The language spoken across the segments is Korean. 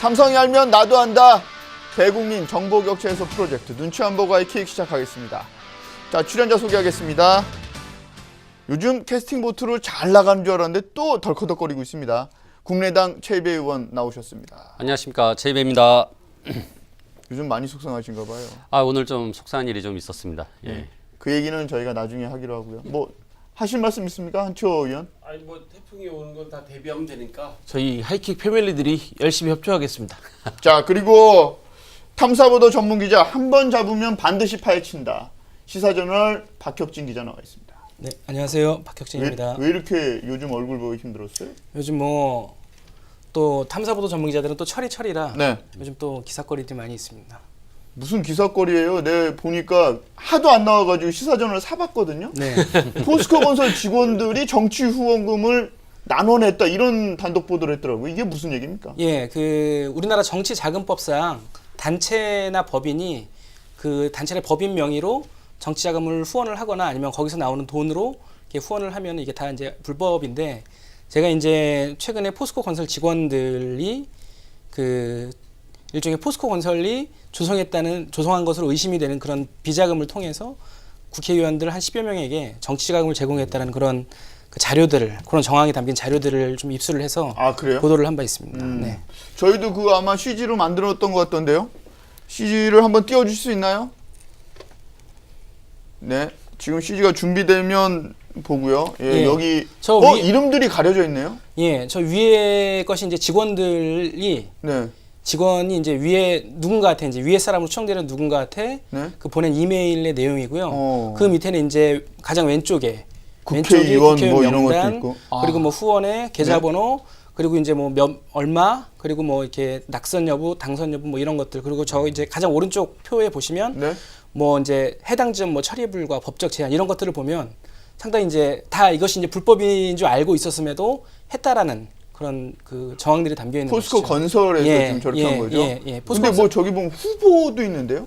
삼성이 알면 나도 안다. 대국민 정보격차 해소 프로젝트 눈치 안 보고 아이킥 시작하겠습니다. 자, 출연자 소개하겠습니다. 요즘 캐스팅 보트로 잘 나가는 줄 알았는데 또 덜커덕거리고 있습니다. 국민의당 최이배 의원 나오셨습니다. 안녕하십니까, 최이배입니다. 요즘 많이 속상하신가 봐요. 오늘 좀 속상한 일이 좀 있었습니다. 예. 네. 그 얘기는 저희가 나중에 하기로 하고요. 뭐 하실 말씀 있습니까, 한초 의원? 아니 뭐 태풍이 오는 건 다 대비하면 되니까 저희 하이킥 패밀리들이 열심히 협조하겠습니다. 자, 그리고 탐사보도 전문 기자 한 번 잡으면 반드시 파헤친다. 시사저널 박혁진 기자 나와 있습니다. 네, 안녕하세요. 박혁진입니다. 왜 이렇게 요즘 얼굴 보기 힘들었어요? 요즘 뭐 또 탐사보도 전문 기자들은 또 철이라 네. 요즘 또 기사거리들이 많이 있습니다. 무슨 기사거리예요? 내 보니까 하도 안 나와가지고 시사저널 사봤거든요. 네. 포스코건설 직원들이 정치 후원금을 나눠냈다 이런 단독 보도를 했더라고요. 이게 무슨 얘기입니까? 예, 그 우리나라 정치자금법상 단체나 법인이 그 단체의 법인 명의로 정치자금을 후원을 하거나 아니면 거기서 나오는 돈으로 이렇게 후원을 하면 이게 다 이제 불법인데, 제가 이제 최근에 포스코 건설 직원들이 그 일종의 포스코 건설이 조성한 것으로 의심이 되는 그런 비자금을 통해서 국회의원들 한 10여 명에게 정치자금을 제공했다는 그런 그 자료들을, 그런 정황이 담긴 자료들을 좀 입수를 해서 그래요? 보도를 한 바 있습니다. 네. 저희도 그 아마 CG로 만들었던 것 같던데요. CG를 한번 띄워주실 수 있나요? 네, 지금 CG가 준비되면 보고요. 예, 예. 여기 이름들이 가려져 있네요. 예, 저 위에 것이 이제 직원들이 네. 직원이 이제 위에 누군가한테, 이제 위에 사람으로 추정되는 누군가한테 네. 그 보낸 이메일의 내용이고요. 그 밑에는 이제 가장 왼쪽에 국회의원 뭐 이런 것도 명단, 있고. 그리고 뭐 후원의 계좌번호, 그리고 이제 뭐 얼마, 그리고 뭐 이렇게 낙선 여부, 당선 여부 뭐 이런 것들, 그리고 저 이제 가장 오른쪽 표에 보시면 네. 뭐 이제 해당 지점 뭐 처리 불가, 법적 제한 이런 것들을 보면 상당히 이제 다 이것이 이제 불법인 줄 알고 있었음에도 했다라는 그런 그 정황들이 담겨 있는 포스코 것이죠. 건설에서 지금 저렇게 한 거죠. 근데 뭐 저기 보면 후보도 있는데요.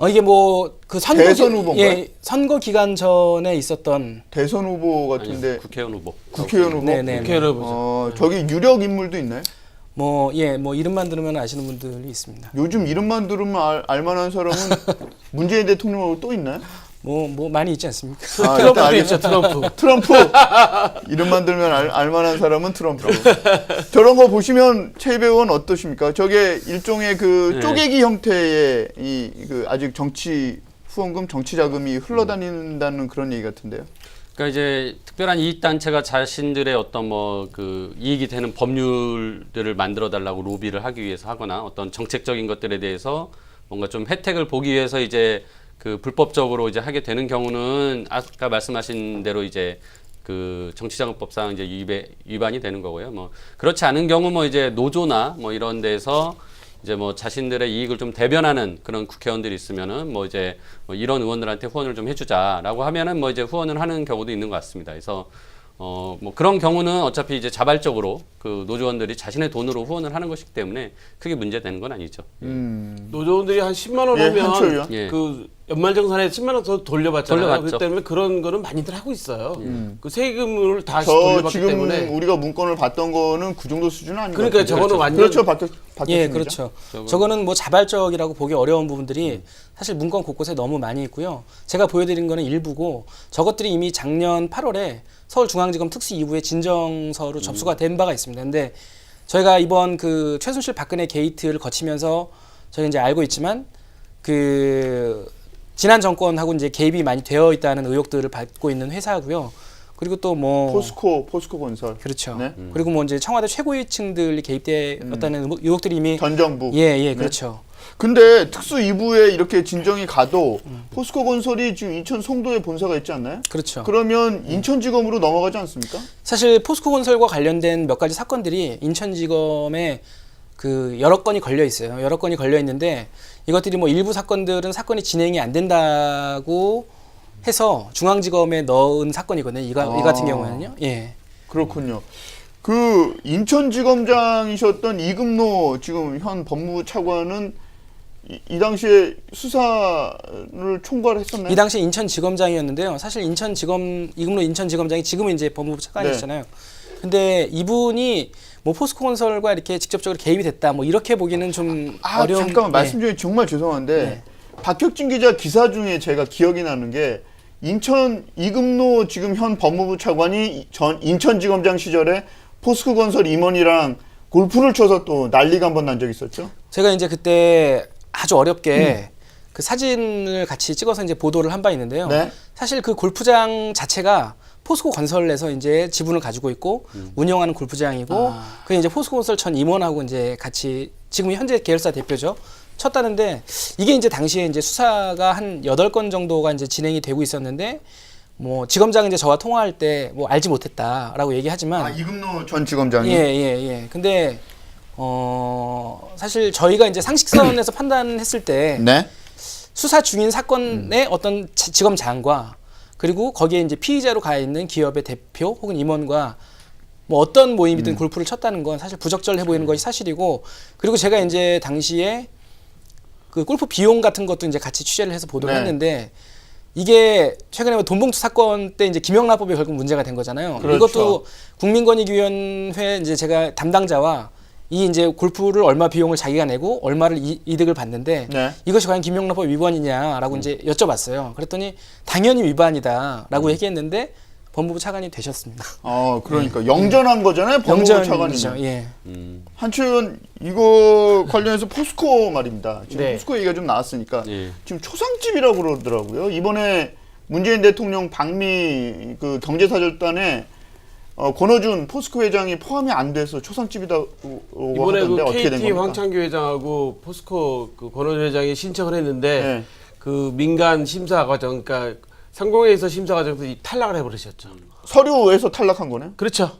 이게 뭐 그 선거 대선 후보인가요? 예, 선거 기간 전에 있었던 대선 후보 같은데. 아니요, 국회의원 후보. 국회의원 후보. 네네. 국회의원 후보죠. 저기 유력 인물도 있나요? 뭐 이름만 들으면 아시는 분들이 있습니다. 요즘 이름만 들으면 알만한 사람은 문재인 대통령 말고 또 있나요? 뭐 많이 있지 않습니까? 트럼프 있죠, 트럼프. 트럼프. 이름만 들면 알만한 사람은 트럼프. 저런 거 보시면 최이배 의원 어떠십니까? 저게 일종의 그 쪼개기 형태의 그 아직 정치 후원금, 정치 자금이 흘러다닌다는 그런 얘기 같은데요. 그러니까 이제 특별한 이익 단체가 자신들의 어떤 뭐 그 이익이 되는 법률들을 만들어 달라고 로비를 하기 위해서 하거나 어떤 정책적인 것들에 대해서 뭔가 좀 혜택을 보기 위해서 이제 그 불법적으로 이제 하게 되는 경우는 아까 말씀하신 대로 이제 그 정치자금법상 이제 위반이 되는 거고요. 뭐 그렇지 않은 경우 뭐 이제 노조나 뭐 이런 데서 이제 뭐 자신들의 이익을 좀 대변하는 그런 국회의원들이 있으면은 뭐 이제 뭐 이런 의원들한테 후원을 좀 해주자라고 하면은 뭐 이제 후원을 하는 경우도 있는 것 같습니다. 그래서 뭐 그런 경우는 어차피 이제 자발적으로 그 노조원들이 자신의 돈으로 후원을 하는 것이기 때문에 크게 문제되는 건 아니죠. 노조원들이 한 10만 원 한초 오면 예. 그 연말정산에 10만 원 더 돌려받잖아요. 돌려받죠. 그렇기 때문에 그런 거는 많이들 하고 있어요. 그 세금을 다시 저 돌려받기 지금 때문에. 우리가 문건을 봤던 거는 그 정도 수준은 아닌 것 그러니까 같아요. 저거는 완전 그렇죠, 박혁진 예, 기자? 그렇죠. 저거는 뭐 자발적이라고 보기 어려운 부분들이 사실 문건 곳곳에 너무 많이 있고요. 제가 보여드린 거는 일부고, 저것들이 이미 작년 8월에 서울중앙지검 특수 2부의 진정서로 접수가 된 바가 있습니다. 근데 저희가 이번 그 최순실 박근혜 게이트를 거치면서 저희가 이제 알고 있지만 그 지난 정권하고 이제 개입이 많이 되어 있다는 의혹들을 받고 있는 회사고요. 그리고 또 뭐 포스코 건설. 그렇죠. 네. 그리고 뭐 이제 청와대 최고위층들이 개입되었다는 의혹들이 이미 전 정부. 예, 그렇죠. 근데 특수 2부에 이렇게 진정이 가도 포스코 건설이 지금 인천 송도에 본사가 있지 않나요? 그렇죠. 그러면 인천지검으로 넘어가지 않습니까? 사실 포스코 건설과 관련된 몇 가지 사건들이 인천지검에 그 여러 건이 걸려 있어요. 여러 건이 걸려 있는데 이것들이 뭐 일부 사건들은 사건이 진행이 안 된다고 해서 중앙지검에 넣은 사건이거든요. 이 같은 경우에는요. 예. 그렇군요. 그 인천지검장이셨던 이금노 지금 현 법무부 차관은 이 당시에 수사를 총괄 했었나요? 이 당시 인천지검장이었는데요. 사실 이금노 인천지검장이 지금은 이제 법무부 차관이시잖아요. 근데 이분이 뭐 포스코건설과 이렇게 직접적으로 개입이 됐다 뭐 이렇게 보기는 좀 어려운. 잠깐만 네. 말씀 중에 정말 죄송한데 네. 박혁진 기자 기사 중에 제가 기억이 나는 게 인천 이금노 지금 현 법무부 차관이 전 인천지검장 시절에 포스코건설 임원이랑 골프를 쳐서 또 난리가 한번 난 적이 있었죠. 제가 이제 그때 아주 어렵게 그 사진을 같이 찍어서 이제 보도를 한 바 있는데요. 네. 사실 그 골프장 자체가 포스코 건설에서 이제 지분을 가지고 있고 운영하는 골프장이고 그 이제 포스코 건설 전 임원하고 이제 같이 지금 현재 계열사 대표죠. 쳤다는데 이게 이제 당시에 이제 수사가 한 8건 정도가 이제 진행이 되고 있었는데 뭐 지검장은 이제 저와 통화할 때 뭐 알지 못했다라고 얘기하지만 이금노 전 지검장이 예. 근데 사실 저희가 이제 상식선에서 판단했을 때 네. 수사 중인 사건의 어떤 지검장과 그리고 거기에 이제 피의자로 가 있는 기업의 대표 혹은 임원과 뭐 어떤 모임이든 골프를 쳤다는 건 사실 부적절해 보이는 것이 사실이고 그리고 제가 이제 당시에 그 골프 비용 같은 것도 이제 같이 취재를 해서 보도를 네. 했는데 이게 최근에 뭐 돈봉투 사건 때 이제 김영란법이 결국 문제가 된 거잖아요. 그렇죠. 이것도 국민권익위원회 이제 제가 담당자와 이 이제 골프를 얼마 비용을 자기가 내고 얼마를 이득을 받는데 네. 이것이 과연 김영란법 위반이냐라고 이제 여쭤봤어요. 그랬더니 당연히 위반이다라고 얘기했는데 법무부 차관이 되셨습니다. 그러니까 영전한 거잖아요. 법무부 영전이죠. 차관이면. 예. 한춘 이거 관련해서 포스코 말입니다. 지금 네. 포스코 얘기가 좀 나왔으니까 예. 지금 초상집이라고 그러더라고요. 이번에 문재인 대통령 방미 그 경제사절단에 권오준 포스코 회장이 포함이 안 돼서 초상집이라고 이번에 하던데 그 어떻게 된 KT 겁니까? 황창규 회장하고 포스코 그 권오준 회장이 신청을 했는데 네. 그 민간 심사 과정, 그러니까 상공회의소 심사 과정에서 탈락을 해버리셨죠. 서류에서 탈락한 거네요. 그렇죠.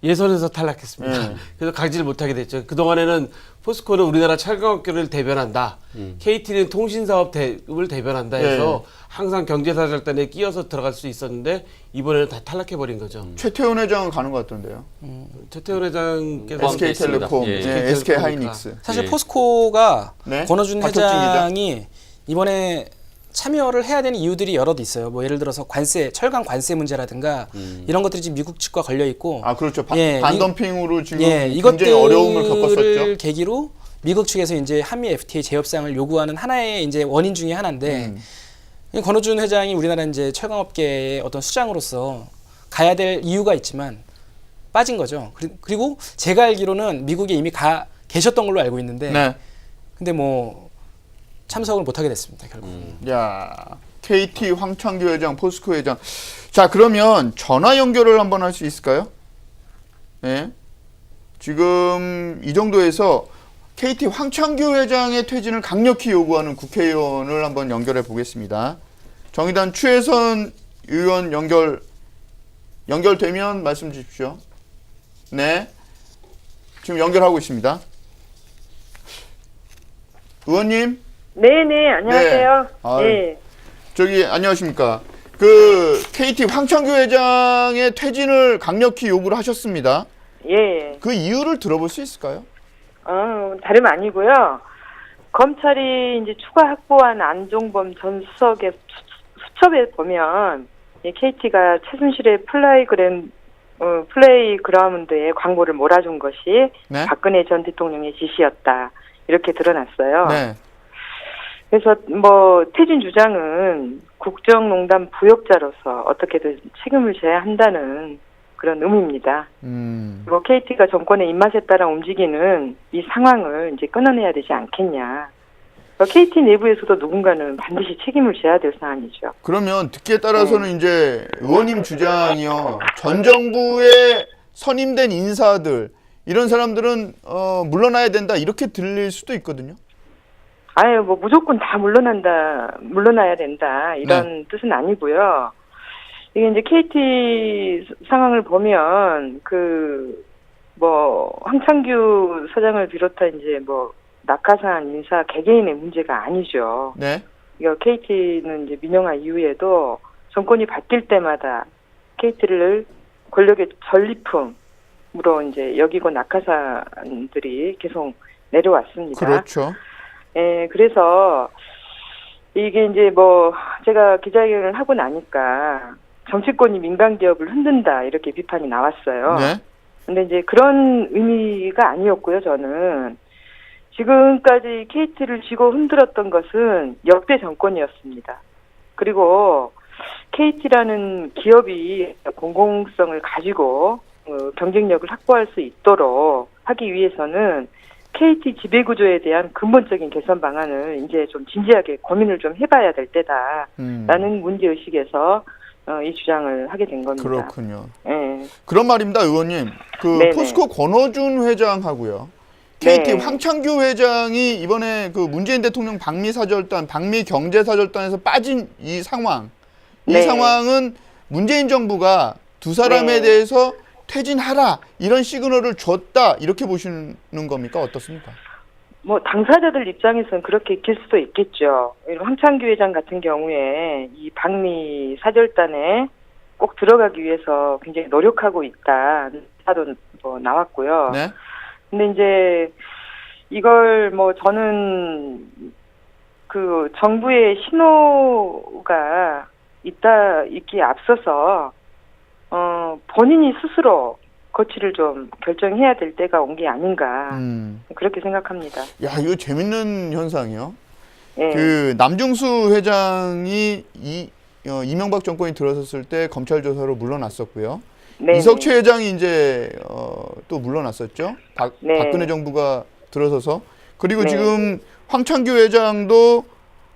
예선에서 탈락했습니다. 네. 그래서 가지를 못하게 됐죠. 그동안에는 포스코는 우리나라 철강업계를 대변한다. KT는 통신사업을 대변한다 해서 네. 항상 경제사절단에 끼어서 들어갈 수 있었는데 이번에는 다 탈락해버린 거죠. 최태원 회장은 가는 것 같던데요. 최태원 회장께서 SK텔레콤, 예. 네, SK하이닉스. 사실 예. 포스코가 네. 권오준 박혁진 회장이 이번에 참여를 해야 되는 이유들이 여럿 있어요. 뭐 예를 들어서 관세, 철강 관세 문제라든가 이런 것들이 지금 미국 측과 걸려 있고 그렇죠. 예, 반덤핑으로 지금 예, 굉장히 어려움을 겪었었죠. 이것들을 계기로 미국 측에서 이제 한미 FTA 재협상을 요구하는 하나의 이제 원인 중에 하나인데 권오준 회장이 우리나라 이제 철강업계의 어떤 수장으로서 가야 될 이유가 있지만 빠진 거죠. 그리고 제가 알기로는 미국에 이미 계셨던 걸로 알고 있는데 네. 근데 뭐 참석을 못하게 됐습니다. 결국. 야, KT 황창규 회장, 포스코 회장. 자, 그러면 전화 연결을 한번 할 수 있을까요? 네. 지금 이 정도에서 KT 황창규 회장의 퇴진을 강력히 요구하는 국회의원을 한번 연결해 보겠습니다. 정의당 추혜선 의원 연결되면 말씀 주십시오. 네. 지금 연결하고 있습니다. 의원님. 네네, 안녕하세요. 네. 저기 안녕하십니까. 그 KT 황창규 회장의 퇴진을 강력히 요구를 하셨습니다. 예. 그 이유를 들어볼 수 있을까요? 다름 아니고요. 검찰이 이제 추가 확보한 안종범 전 수석의 수첩에 보면 KT가 최순실의 플레이그라운드에 광고를 몰아준 것이 네. 박근혜 전 대통령의 지시였다. 이렇게 드러났어요. 네. 그래서 뭐 퇴진 주장은 국정농단 부역자로서 어떻게든 책임을 져야 한다는 그런 의미입니다. 그리고 KT가 정권의 입맛에 따라 움직이는 이 상황을 이제 끊어내야 되지 않겠냐. KT 내부에서도 누군가는 반드시 책임을 져야 될 사안이죠. 그러면 듣기에 따라서는 이제 의원님 주장이요. 전 정부에 선임된 인사들 이런 사람들은 물러나야 된다 이렇게 들릴 수도 있거든요. 뭐 무조건 다 물러나야 된다 이런 뜻은 아니고요. 이게 이제 KT 상황을 보면 황창규 사장을 비롯한 이제 낙하산 인사 개개인의 문제가 아니죠. 네. 이거 KT는 이제 민영화 이후에도 정권이 바뀔 때마다 KT를 권력의 전리품으로 이제 여기고 낙하산들이 계속 내려왔습니다. 그렇죠. 예, 그래서 이게 이제 제가 기자회견을 하고 나니까 정치권이 민간 기업을 흔든다 이렇게 비판이 나왔어요. 네. 근데 이제 그런 의미가 아니었고요, 저는. 지금까지 KT를 쥐고 흔들었던 것은 역대 정권이었습니다. 그리고 KT라는 기업이 공공성을 가지고 경쟁력을 확보할 수 있도록 하기 위해서는 KT 지배구조에 대한 근본적인 개선 방안을 이제 좀 진지하게 고민을 좀 해봐야 될 때다라는 문제의식에서 이 주장을 하게 된 겁니다. 그렇군요. 네. 그런 말입니다, 의원님. 그 네네. 포스코 권호준 회장하고요. KT 네. 황창규 회장이 이번에 그 문재인 대통령 방미 사절단, 방미 경제 사절단에서 빠진 이 상황. 이 네. 상황은 문재인 정부가 두 사람에 네. 대해서 퇴진하라 이런 시그널을 줬다 이렇게 보시는 겁니까? 어떻습니까? 뭐 당사자들 입장에서는 그렇게 익힐 수도 있겠죠. 황창규 회장 같은 경우에 이 방미 사절단에 꼭 들어가기 위해서 굉장히 노력하고 있다. 사도 뭐 나왔고요. 네. 근데 이제 이걸 뭐 저는 그 정부의 신호가 있기에 앞서서 본인이 스스로 거취를 좀 결정해야 될 때가 온 게 아닌가 그렇게 생각합니다. 야, 이거 재밌는 현상이요. 예. 그 남중수 회장이 이명박 정권이 들어섰을 때 검찰 조사로 물러났었고요. 네. 이석채 회장이 이제 또 물러났었죠. 네. 박근혜 정부가 들어서서. 그리고 네. 지금 황창규 회장도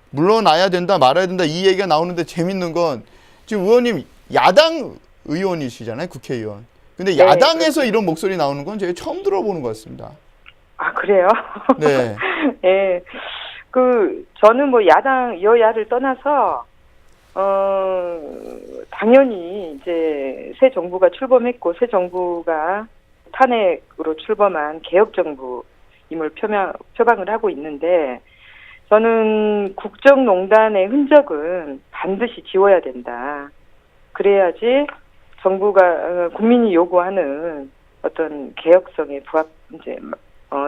물러나야 된다 말아야 된다 이 얘기가 나오는데 재밌는 건 지금 의원님 야당 의원이시잖아요. 국회의원. 근데 네, 야당에서 이런 목소리 나오는 건 제가 처음 들어보는 것 같습니다. 아, 그래요? 네. 예. 저는 뭐 여야를 떠나서, 당연히 이제 새 정부가 출범했고, 새 정부가 탄핵으로 출범한 개혁정부임을 표방을 하고 있는데, 저는 국정농단의 흔적은 반드시 지워야 된다. 그래야지 정부가 국민이 요구하는 어떤 개혁성에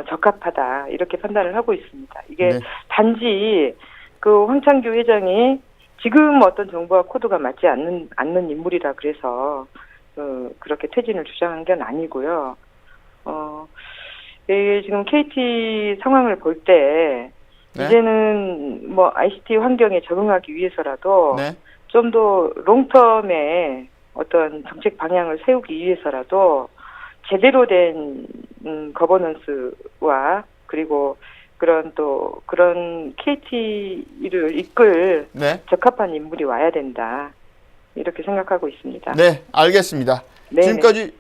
적합하다 이렇게 판단을 하고 있습니다. 이게 네. 단지 그 황창규 회장이 지금 어떤 정부와 코드가 맞지 않는 인물이라 그래서 그렇게 퇴진을 주장한 건 아니고요. 지금 KT 상황을 볼 때 네. 이제는 뭐 ICT 환경에 적응하기 위해서라도 네. 좀 더 롱텀의 어떤 정책 방향을 세우기 위해서라도 제대로 된 거버넌스와 그리고 그런 KT를 이끌 네. 적합한 인물이 와야 된다. 이렇게 생각하고 있습니다. 네, 알겠습니다. 네. 지금까지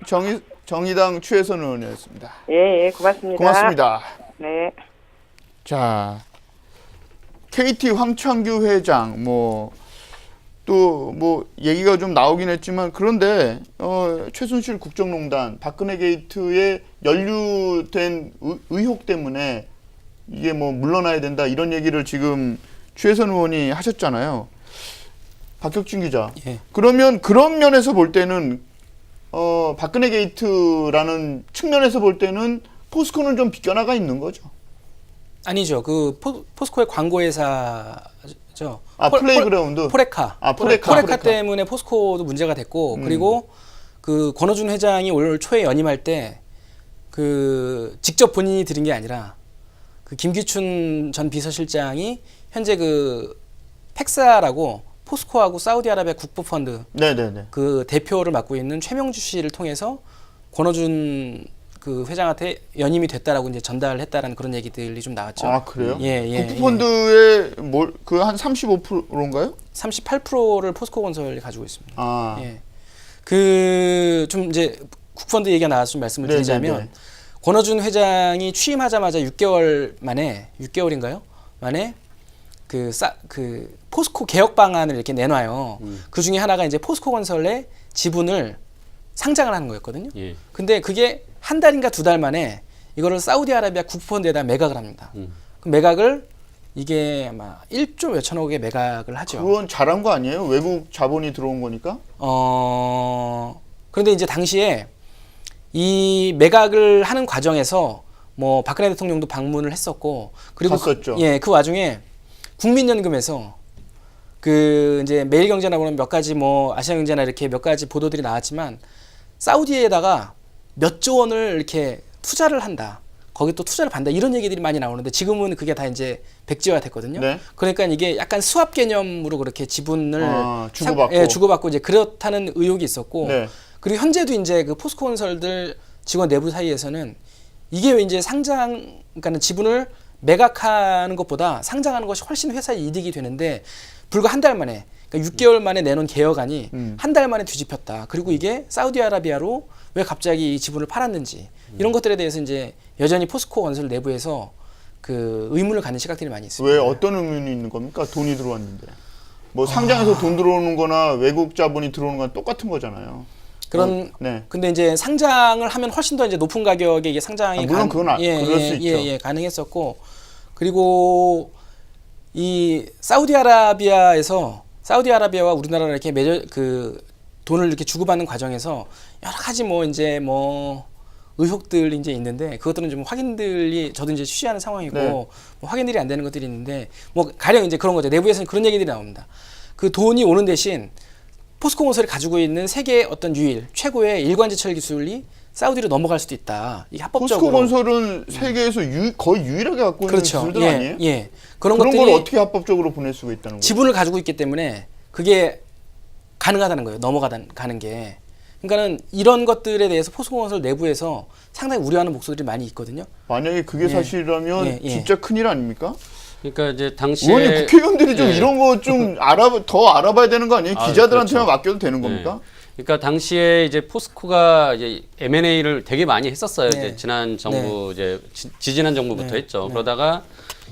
정의당 추혜선 의원이었습니다. 예, 고맙습니다. 고맙습니다. 네. 자, KT 황창규 회장 또 얘기가 좀 나오긴 했지만 그런데 최순실 국정농단 박근혜 게이트에 연루된 의혹 때문에 이게 물러나야 된다 이런 얘기를 지금 추혜선 의원이 하셨잖아요. 박혁진 기자. 예. 그러면 그런 면에서 볼 때는 박근혜 게이트라는 측면에서 볼 때는 포스코는 좀 비껴나가 있는 거죠. 아니죠. 그 포스코의 광고회사죠. 플레이그라운드. 포레카. 포레카 때문에 포스코도 문제가 됐고 그리고 그 권호준 회장이 올 초에 연임할 때 그 직접 본인이 들은 게 아니라 그 김기춘 전 비서실장이 현재 그 팩사라고 포스코하고 사우디아라비아 국부펀드 네네네. 그 대표를 맡고 있는 최명주 씨를 통해서 권호준 그 회장한테 연임이 됐다라고 이제 전달했다라는 그런 얘기들이 좀 나왔죠. 아, 그래요? 예. 국부펀드의 한 35%인가요? 38%를 포스코 건설이 가지고 있습니다. 아. 예. 그 좀 이제 국펀드 얘기가 나와서 좀 말씀을 드리자면 네네네. 권호준 회장이 취임하자마자 6개월인가요? 만에 그 포스코 개혁 방안을 이렇게 내놔요. 그 중에 하나가 이제 포스코 건설의 지분을 상장을 하는 거였거든요. 예. 근데 그게 한 달인가 두 달 만에 이거를 사우디아라비아 국부펀드에다 매각을 합니다. 그 매각을 이게 아마 1조 몇천억에 매각을 하죠. 그건 잘한 거 아니에요? 외국 자본이 들어온 거니까? 그런데 이제 당시에 이 매각을 하는 과정에서 뭐 박근혜 대통령도 방문을 했었고 그리고 갔었죠. 그 와중에 국민연금에서 그 이제 매일경제나 보면 몇 가지 뭐 아시아경제나 이렇게 몇 가지 보도들이 나왔지만 사우디에다가 몇 조 원을 이렇게 투자를 한다. 거기 또 투자를 받는다. 이런 얘기들이 많이 나오는데 지금은 그게 다 이제 백지화 됐거든요. 네. 그러니까 이게 약간 수합 개념으로 그렇게 지분을 주고받고. 예, 주고받고 이제 그렇다는 의혹이 있었고 네. 그리고 현재도 이제 그 포스코 건설들 직원 내부 사이에서는 이게 왜 이제 그러니까는 지분을 매각하는 것보다 상장하는 것이 훨씬 회사에 이득이 되는데 불과 한 달 만에 그러니까 6개월 만에 내놓은 개혁안이 한 달 만에 뒤집혔다. 그리고 이게 사우디아라비아로 왜 갑자기 이 지분을 팔았는지 이런 것들에 대해서 이제 여전히 포스코 건설 내부에서 그 의문을 갖는 시각들이 많이 있습니다. 왜 어떤 의문이 있는 겁니까? 돈이 들어왔는데. 뭐 상장에서 돈 들어오는 거나 외국 자본이 들어오는 건 똑같은 거잖아요. 그런 네. 근데 이제 상장을 하면 훨씬 더 이제 높은 가격에 이게 상장이 물론 그건 그럴 수 있죠. 예, 가능했었고 그리고 이 사우디아라비아와 우리나라가 이렇게 그 돈을 이렇게 주고받는 과정에서 여러 가지 뭐 이제 뭐 의혹들이 이제 있는데 그것들은 좀 확인들이 저도 이제 취재하는 상황이고 네. 뭐 확인들이 안 되는 것들이 있는데 뭐 가령 이제 그런 거죠. 내부에서는 그런 얘기들이 나옵니다. 그 돈이 오는 대신 포스코 건설이 가지고 있는 세계 어떤 최고의 일관제철 기술이 사우디로 넘어갈 수도 있다. 이게 합법적으로. 포스코 건설은 세계에서 거의 유일하게 갖고 있는 그렇죠. 기술들 예, 아니에요? 예. 그런 것들이 걸 어떻게 합법적으로 보낼 수가 있다는 거예요? 지분을 가지고 있기 때문에 그게 가능하다는 거예요. 넘어가는 게. 그러니까는 이런 것들에 대해서 포스코 건설 내부에서 상당히 우려하는 목소리들이 많이 있거든요. 만약에 그게 예. 사실이라면 예, 예. 진짜 큰일 아닙니까? 그러니까 이제 의원님, 당시에 국회의원들이 좀 예. 이런 거 좀 더 알아봐야 되는 거 아니에요? 아, 기자들한테만 그렇죠. 맡겨도 되는 겁니까? 그러니까 당시에 이제 포스코가 이제 M&A를 되게 많이 했었어요. 네. 이제 지난 정부 이제 지지난 정부부터 네. 했죠. 네. 그러다가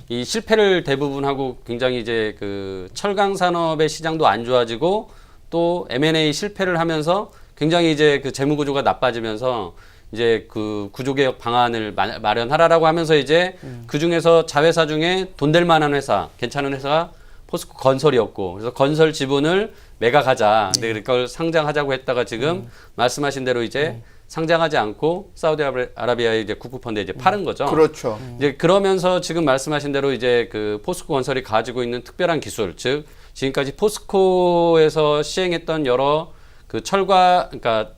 이 실패를 대부분 하고 굉장히 이제 그 철강 산업의 시장도 안 좋아지고 또 M&A 실패를 하면서 굉장히 이제 그 재무 구조가 나빠지면서 이제 그 구조개혁 방안을 마련하라라고 하면서 이제 그 중에서 자회사 중에 돈 될 만한 회사, 괜찮은 회사가 포스코 건설이었고 그래서 건설 지분을 매각하자. 근데 그걸 상장하자고 했다가 지금 말씀하신 대로 이제 상장하지 않고 사우디아라비아의 이제 국부펀드에 이제 파는 거죠. 그렇죠. 이제 그러면서 지금 말씀하신 대로 이제 그 포스코 건설이 가지고 있는 특별한 기술, 즉 지금까지 포스코에서 시행했던 여러 그 그러니까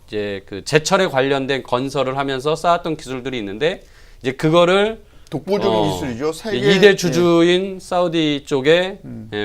이제 그 제철에 관련된 건설을 하면서 쌓았던 기술들이 있는데 이제 그거를 독보적인 기술이죠. 세계 2대 주주인 사우디 쪽에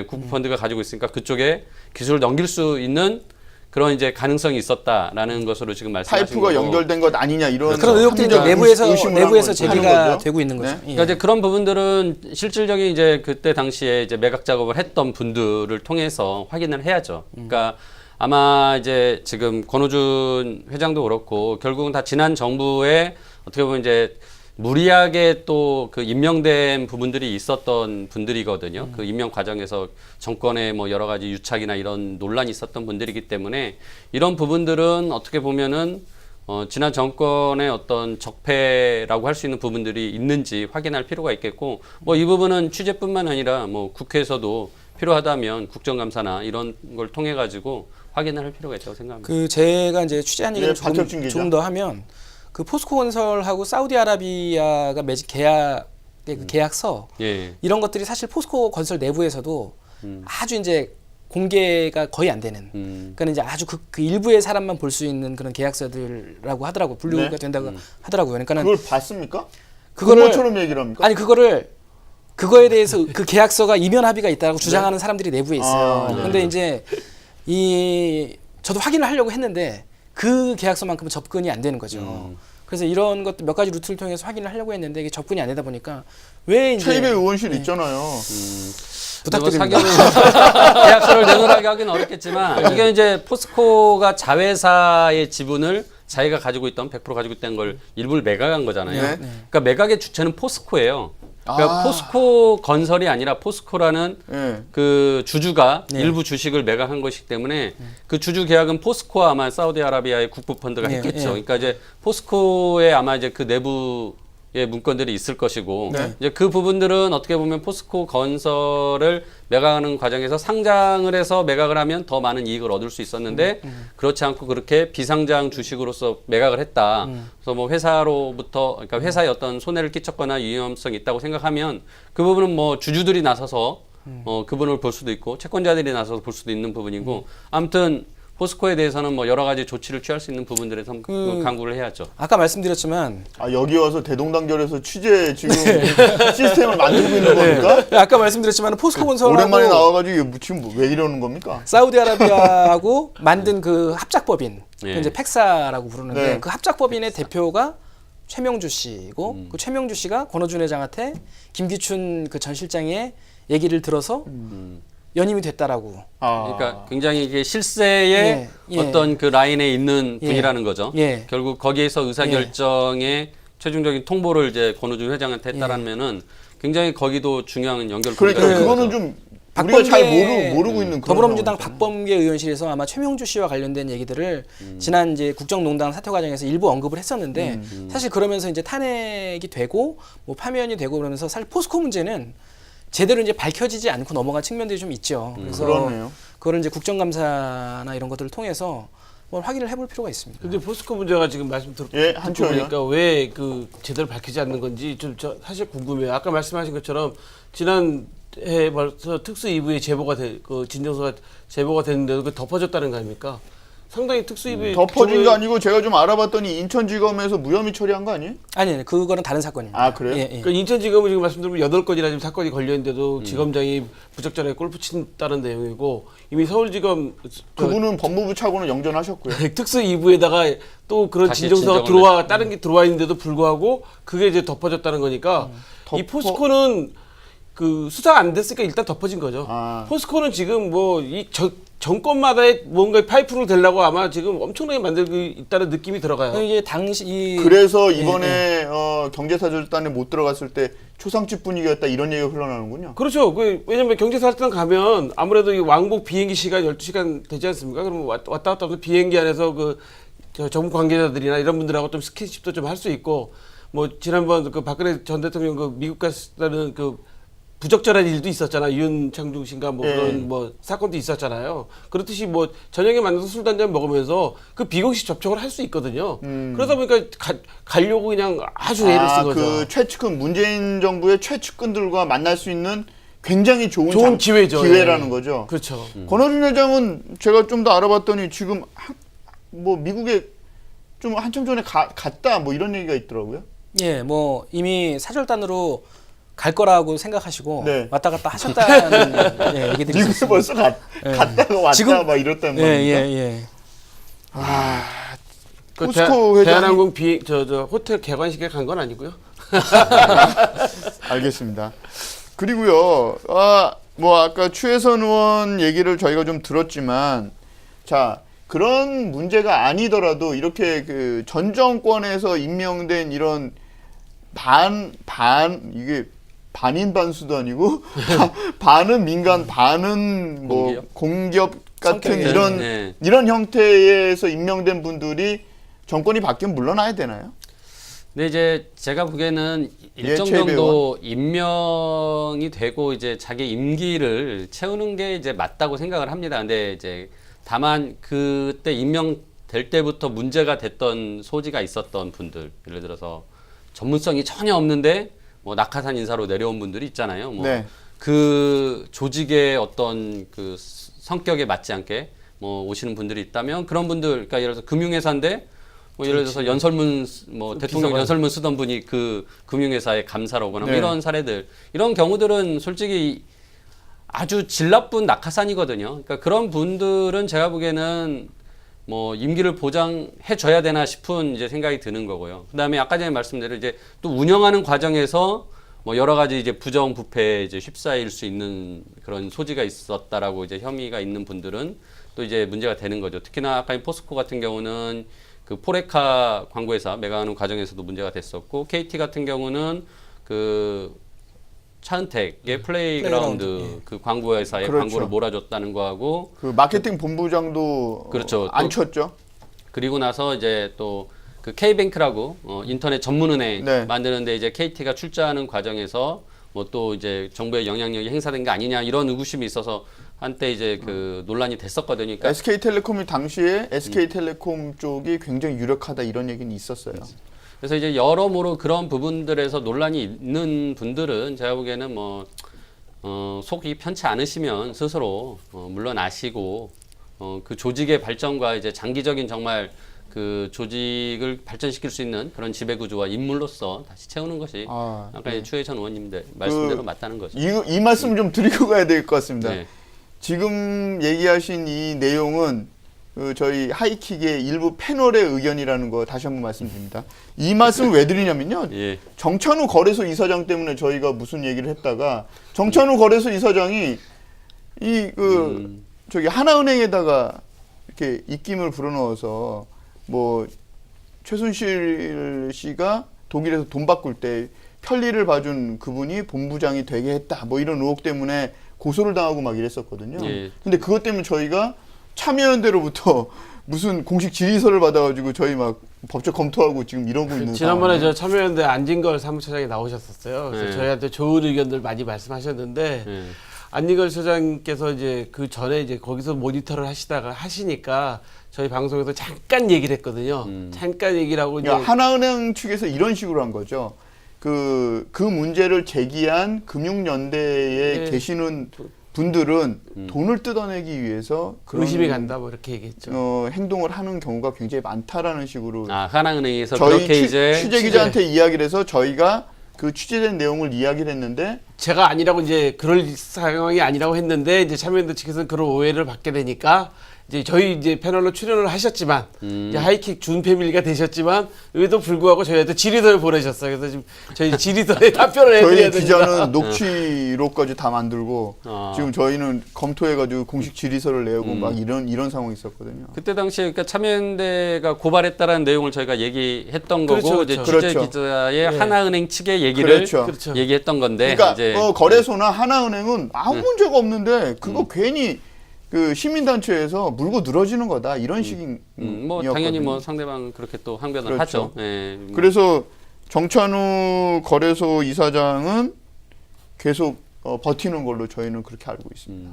국부펀드가 가지고 있으니까 그쪽에 기술을 넘길 수 있는 그런 이제 가능성이 있었다라는 것으로 지금 말씀하신 파이프가 거고. 연결된 것 아니냐 이런 그런 의혹들이 이제 합리적 의심을 내부에서 하는 제기가 거죠. 되고 있는 거죠. 네. 예. 그러니까 이제 그런 부분들은 실질적인 이제 그때 당시에 이제 매각 작업을 했던 분들을 통해서 확인을 해야죠. 그러니까 아마 이제 지금 권오준 회장도 그렇고 결국은 다 지난 정부에 어떻게 보면 이제 무리하게 또 그 임명된 부분들이 있었던 분들이거든요. 그 임명 과정에서 정권의 뭐 여러 가지 유착이나 이런 논란이 있었던 분들이기 때문에 이런 부분들은 어떻게 보면은 지난 정권의 어떤 적폐라고 할 수 있는 부분들이 있는지 확인할 필요가 있겠고 뭐 이 부분은 취재뿐만 아니라 뭐 국회에서도 필요하다면 국정감사나 이런 걸 통해 가지고 확인을 할 필요가 있다고 생각합니다. 그 제가 이제 취재한 얘기를 예, 박혁진 기자. 조금 더 하면 그 포스코 건설하고 사우디아라비아가 맺은 그 계약서 예. 이런 것들이 사실 포스코 건설 내부에서도 아주 이제 공개가 거의 안 되는. 그러니까 이제 아주 그 일부의 사람만 볼 수 있는 그런 계약서들이라고 하더라고 분류가 네. 된다고 하더라고요. 그러니까는 그걸 봤습니까? 그거를 그것처럼 얘기를 합니까? 아니 그거에 대해서 그 계약서가 이면 합의가 있다고 주장하는 사람들이 내부에 있어요. 아, 네. 근데 이제 저도 확인을 하려고 했는데 그 계약서만큼은 접근이 안 되는 거죠. 그래서 이런 것들 몇 가지 루트를 통해서 확인을 하려고 했는데 이게 접근이 안 되다 보니까 왜 이제 최입의 의원실 있잖아요. 부탁드립니다. 계약서를 내놓으라고 하기는 어렵겠지만 이게 이제 포스코가 자회사의 지분을 자기가 가지고 있던 100% 가지고 있다는 걸 일부를 매각한 거잖아요. 네. 그러니까 매각의 주체는 포스코예요. 그러니까 아. 포스코 건설이 아니라 포스코라는 예. 그 주주가 네. 일부 주식을 매각한 것이기 때문에 그 주주 계약은 포스코와 아마 사우디아라비아의 국부펀드가 네, 했겠죠. 네. 그러니까 이제 포스코에 아마 이제 그 내부의 문건들이 있을 것이고 네. 이제 그 부분들은 어떻게 보면 포스코 건설을 매각하는 과정에서 상장을 해서 매각을 하면 더 많은 이익을 얻을 수 있었는데 그렇지 않고 그렇게 비상장 주식으로서 매각을 했다. 그래서 뭐 회사로부터 그러니까 회사에 어떤 손해를 끼쳤거나 위험성이 있다고 생각하면 그 부분은 뭐 주주들이 나서서 그분을 볼 수도 있고 채권자들이 나서서 볼 수도 있는 부분이고 아무튼 포스코에 대해서는 뭐 여러 가지 조치를 취할 수 있는 부분들에서 강구를 해야죠. 아까 말씀드렸지만 여기 와서 대동단결에서 취재 지금 시스템을 만들고 있는 겁니까? 아까 말씀드렸지만 포스코 본사하고 오랜만에 나와가지고 지금 왜 이러는 겁니까? 사우디아라비아하고 만든 그 합작법인 예. 그 이제 팩사라고 부르는데 네. 그 합작법인의 대표가 최명주 씨고 그 최명주 씨가 권오준 회장한테 김기춘 그 전 실장의 얘기를 들어서 연임이 됐다라고. 그러니까 굉장히 이게 실세의 예, 예. 어떤 그 라인에 있는 예. 분이라는 거죠. 예. 결국 거기에서 의사결정에 최종적인 통보를 이제 권오준 회장한테 했다라면은 굉장히 거기도 중요한 연결 그러니까 고리가 되는 그거는 거죠. 좀 우리가 잘 모르고 있는 그런 더불어민주당 상황이잖아요. 박범계 의원실에서 아마 최명주 씨와 관련된 얘기들을 지난 이제 국정농단 사퇴 과정에서 일부 언급을 했었는데 사실 그러면서 이제 탄핵이 되고 뭐 파면이 되고 그러면서 사실 포스코 문제는 제대로 이제 밝혀지지 않고 넘어간 측면들이 좀 있죠. 그래서 그러네요. 그거를 이제 국정감사나 이런 것들을 통해서 뭐 확인을 해볼 필요가 있습니다. 근데 포스코 문제가 지금 말씀 예, 한초 보니까 왜 그 제대로 밝히지 않는 건지 좀 사실 궁금해요. 아까 말씀하신 것처럼 지난해 벌써 특수 2부에 그 진정서가 제보가 됐는데도 그 덮어졌다는 거 아닙니까? 상당히 특수 2부에 덮어진 게 아니고 제가 좀 알아봤더니 인천지검에서 무혐의 처리한 거 아니에요? 아니, 그거는 다른 사건입니다. 그래요? 예, 예. 그러니까 인천지검은 지금 말씀드리면 8건이나 지금 사건이 걸려있는데도 지검장이 부적절하게 골프 친다는 내용이고 이미 서울지검 그분은 법무부 차고는 영전하셨고요. 특수 2부에다가 또 그런 다시 진정서가 진정을 다른 게 들어와 있는데도 불구하고 그게 이제 덮어졌다는 거니까 이 포스코는 그 수사 안 됐으니까 일단 덮어진 거죠. 포스코는 지금 뭐 이 정권마다의 뭔가 파이프를 대려고 아마 지금 엄청나게 만들고 있다는 느낌이 들어가요. 이게 당시 그래서 이번에 경제사절단에 못 들어갔을 때 초상집 분위기였다 이런 얘기가 흘러나오는군요. 그렇죠. 왜냐면 경제사절단 가면 아무래도 이 왕복 비행기 시간 12시간 되지 않습니까? 그러면 왔다 갔다 하면서 비행기 안에서 저 정부 관계자들이나 이런 분들하고 좀 스킨십도 좀 할 수 있고 뭐 지난번 그 박근혜 전 대통령 그 미국 갔다는 그 부적절한 일도 있었잖아. 윤창중 씨인가 뭐 그런 뭐 사건도 있었잖아요. 그렇듯이 뭐 저녁에 만나서 술 한잔 먹으면서 그 비공식 접촉을 할 수 있거든요. 그러다 보니까 가려고 그냥 아주 애를 쓴 거죠. 그 최측근 문재인 정부의 최측근들과 만날 수 있는 굉장히 좋은 기회죠. 기회라는 예. 거죠. 그렇죠. 권오준 회장은 제가 좀 더 알아봤더니 지금 뭐 미국에 좀 한참 전에 갔다 뭐 이런 얘기가 있더라고요. 예, 뭐 이미 사절단으로 갈 거라고 생각하시고 네. 왔다 갔다 하셨다는 얘기들이 미국에 있었습니다. 벌써 갔다가 왔다 지금- 막 이랬다는 예, 겁니까? 예, 예. 그 포스코 회장이- 대한항공 호텔 개관식에 간 건 아니고요. 알겠습니다. 그리고요, 뭐 아까 추혜선 의원 얘기를 저희가 좀 들었지만, 자 그런 문제가 아니더라도 이렇게 그 전 정권에서 임명된 이런 이게 반인 반수도 아니고 반은 민간, 반은 뭐 공기업 같은 성격이- 이런 형태에서 임명된 분들이 정권이 바뀌면 물러나야 되나요? 근데 이제 제가 보기에는 일정 최혜배 정도 임명이 되고 이제 자기 임기를 채우는 게 이제 맞다고 생각을 합니다. 근데 이제 다만 그때 임명될 때부터 문제가 됐던 소지가 있었던 분들, 예를 들어서 전문성이 전혀 없는데 뭐 낙하산 인사로 내려온 분들이 있잖아요. 뭐 네. 그 조직의 어떤 그 성격에 맞지 않게 뭐 오시는 분들이 있다면 그런 분들, 그러니까 예를 들어서 금융회사인데 뭐 예를 들어서 연설문 뭐 대통령 연설문 쓰던 분이 그 금융회사의 감사로 오거나 뭐 네. 이런 사례들, 이런 경우들은 솔직히 아주 질 나쁜 낙하산이거든요. 그러니까 그런 분들은 제가 보기에는 뭐 임기를 보장해 줘야 되나 싶은 이제 생각이 드는 거고요. 그다음에 아까 전에 말씀대로 이제 또 운영하는 과정에서 뭐 여러 가지 이제 부정부패에 이제 휩싸일 수 있는 그런 소지가 있었다라고 이제 혐의가 있는 분들은 또 이제 문제가 되는 거죠. 특히나 아까 포스코 같은 경우는 그 포레카 광고회사 매각하는 과정에서도 문제가 됐었고, KT 같은 경우는 그 차은택의 플레이그라운드 그 광고회사에 그렇죠. 광고를 몰아줬다는 거하고, 그 마케팅 본부장도 그렇죠. 안 또- 쳤죠. 그리고 나서 이제 또 그 K뱅크라고 인터넷 전문은행 네. 만드는데 이제 KT가 출자하는 과정에서 뭐 또 이제 정부의 영향력이 행사된 게 아니냐 이런 의구심이 있어서 한때 이제 그 논란이 됐었거든요. 그러니까 SK텔레콤이 당시에 SK텔레콤 쪽이 굉장히 유력하다 이런 얘기는 있었어요. 그래서 이제 여러모로 그런 부분들에서 논란이 있는 분들은 제가 보기에는 뭐 속이 편치 않으시면 스스로 물러나시고 그 조직의 발전과 이제 장기적인 정말 그 조직을 발전시킬 수 있는 그런 지배 구조와 인물로서 다시 채우는 것이 아까 추혜천 의원님들 말씀대로 맞다는 거죠. 이 말씀 좀 드리고 가야 될 것 같습니다. 네. 지금 얘기하신 이 내용은 저희 하이킥의 일부 패널의 의견이라는 거 다시 한번 말씀드립니다. 이 말씀을 왜 드리냐면요. 예. 정찬우 거래소 이사장 때문에 저희가 무슨 얘기를 했다가 정찬우 거래소 이사장이 저기 하나은행에다가 이렇게 입김을 불어넣어서 뭐 최순실 씨가 독일에서 돈 바꿀 때 편리를 봐준 그분이 본부장이 되게 했다. 뭐 이런 의혹 때문에 고소를 당하고 막 이랬었거든요. 예. 근데 그것 때문에 저희가 참여연대로부터 무슨 공식 질의서를 받아가지고 저희 막 법적 검토하고 지금 이러고 있는 지난번에 상황이에요. 저 참여연대 안진걸 사무처장이 나오셨었어요. 그래서 네. 저희한테 좋은 의견들 많이 말씀하셨는데 예. 안진걸 소장께서 이제 그 전에 이제 거기서 모니터를 하시니까 저희 방송에서 잠깐 얘기를 했거든요. 잠깐 얘기를 하고 이제 그러니까 하나은행 측에서 이런 식으로 한 거죠. 그 문제를 제기한 금융연대에 네. 계시는 분들은 돈을 뜯어내기 위해서 그런 의심이 간다 뭐 이렇게 얘기했죠. 행동을 하는 경우가 굉장히 많다라는 식으로 하나은행에서 저희 그렇게 이제 취재 기자한테 이야기를 해서 저희가 그 취재된 내용을 이야기를 했는데 제가 아니라고 이제 그럴 상황이 아니라고 했는데 이제 참여연대 측에서는 그런 오해를 받게 되니까 이제 저희 이제 패널로 출연을 하셨지만 이제 하이킥 준 패밀리가 되셨지만 에도 불구하고 저희한테 질의서를 보내셨어요. 그래서 지금 저희 질의서에 답변을 해드려야 저희 됩니다. 기자는 녹취록까지 다 만들고 지금 저희는 검토해가지고 공식 질의서를 내고 막 이런 상황이 있었거든요. 그때 당시에 그러니까 참여연대가 고발했다라는 내용을 저희가 얘기했던 거고 그렇죠, 이제 그렇죠. 취재 그렇죠. 기자의 네. 하나은행 측의 얘기를 그렇죠. 얘기했던 건데 그러니까 이제 거래소나 하나은행은 아무 문제가 없는데 그거 괜히 그 시민단체에서 물고 늘어지는 거다 이런 식인 뭐 당연히 뭐 상대방 그렇게 또 항변을 그렇죠. 하죠. 예. 그래서 정찬우 거래소 이사장은 계속 버티는 걸로 저희는 그렇게 알고 있습니다.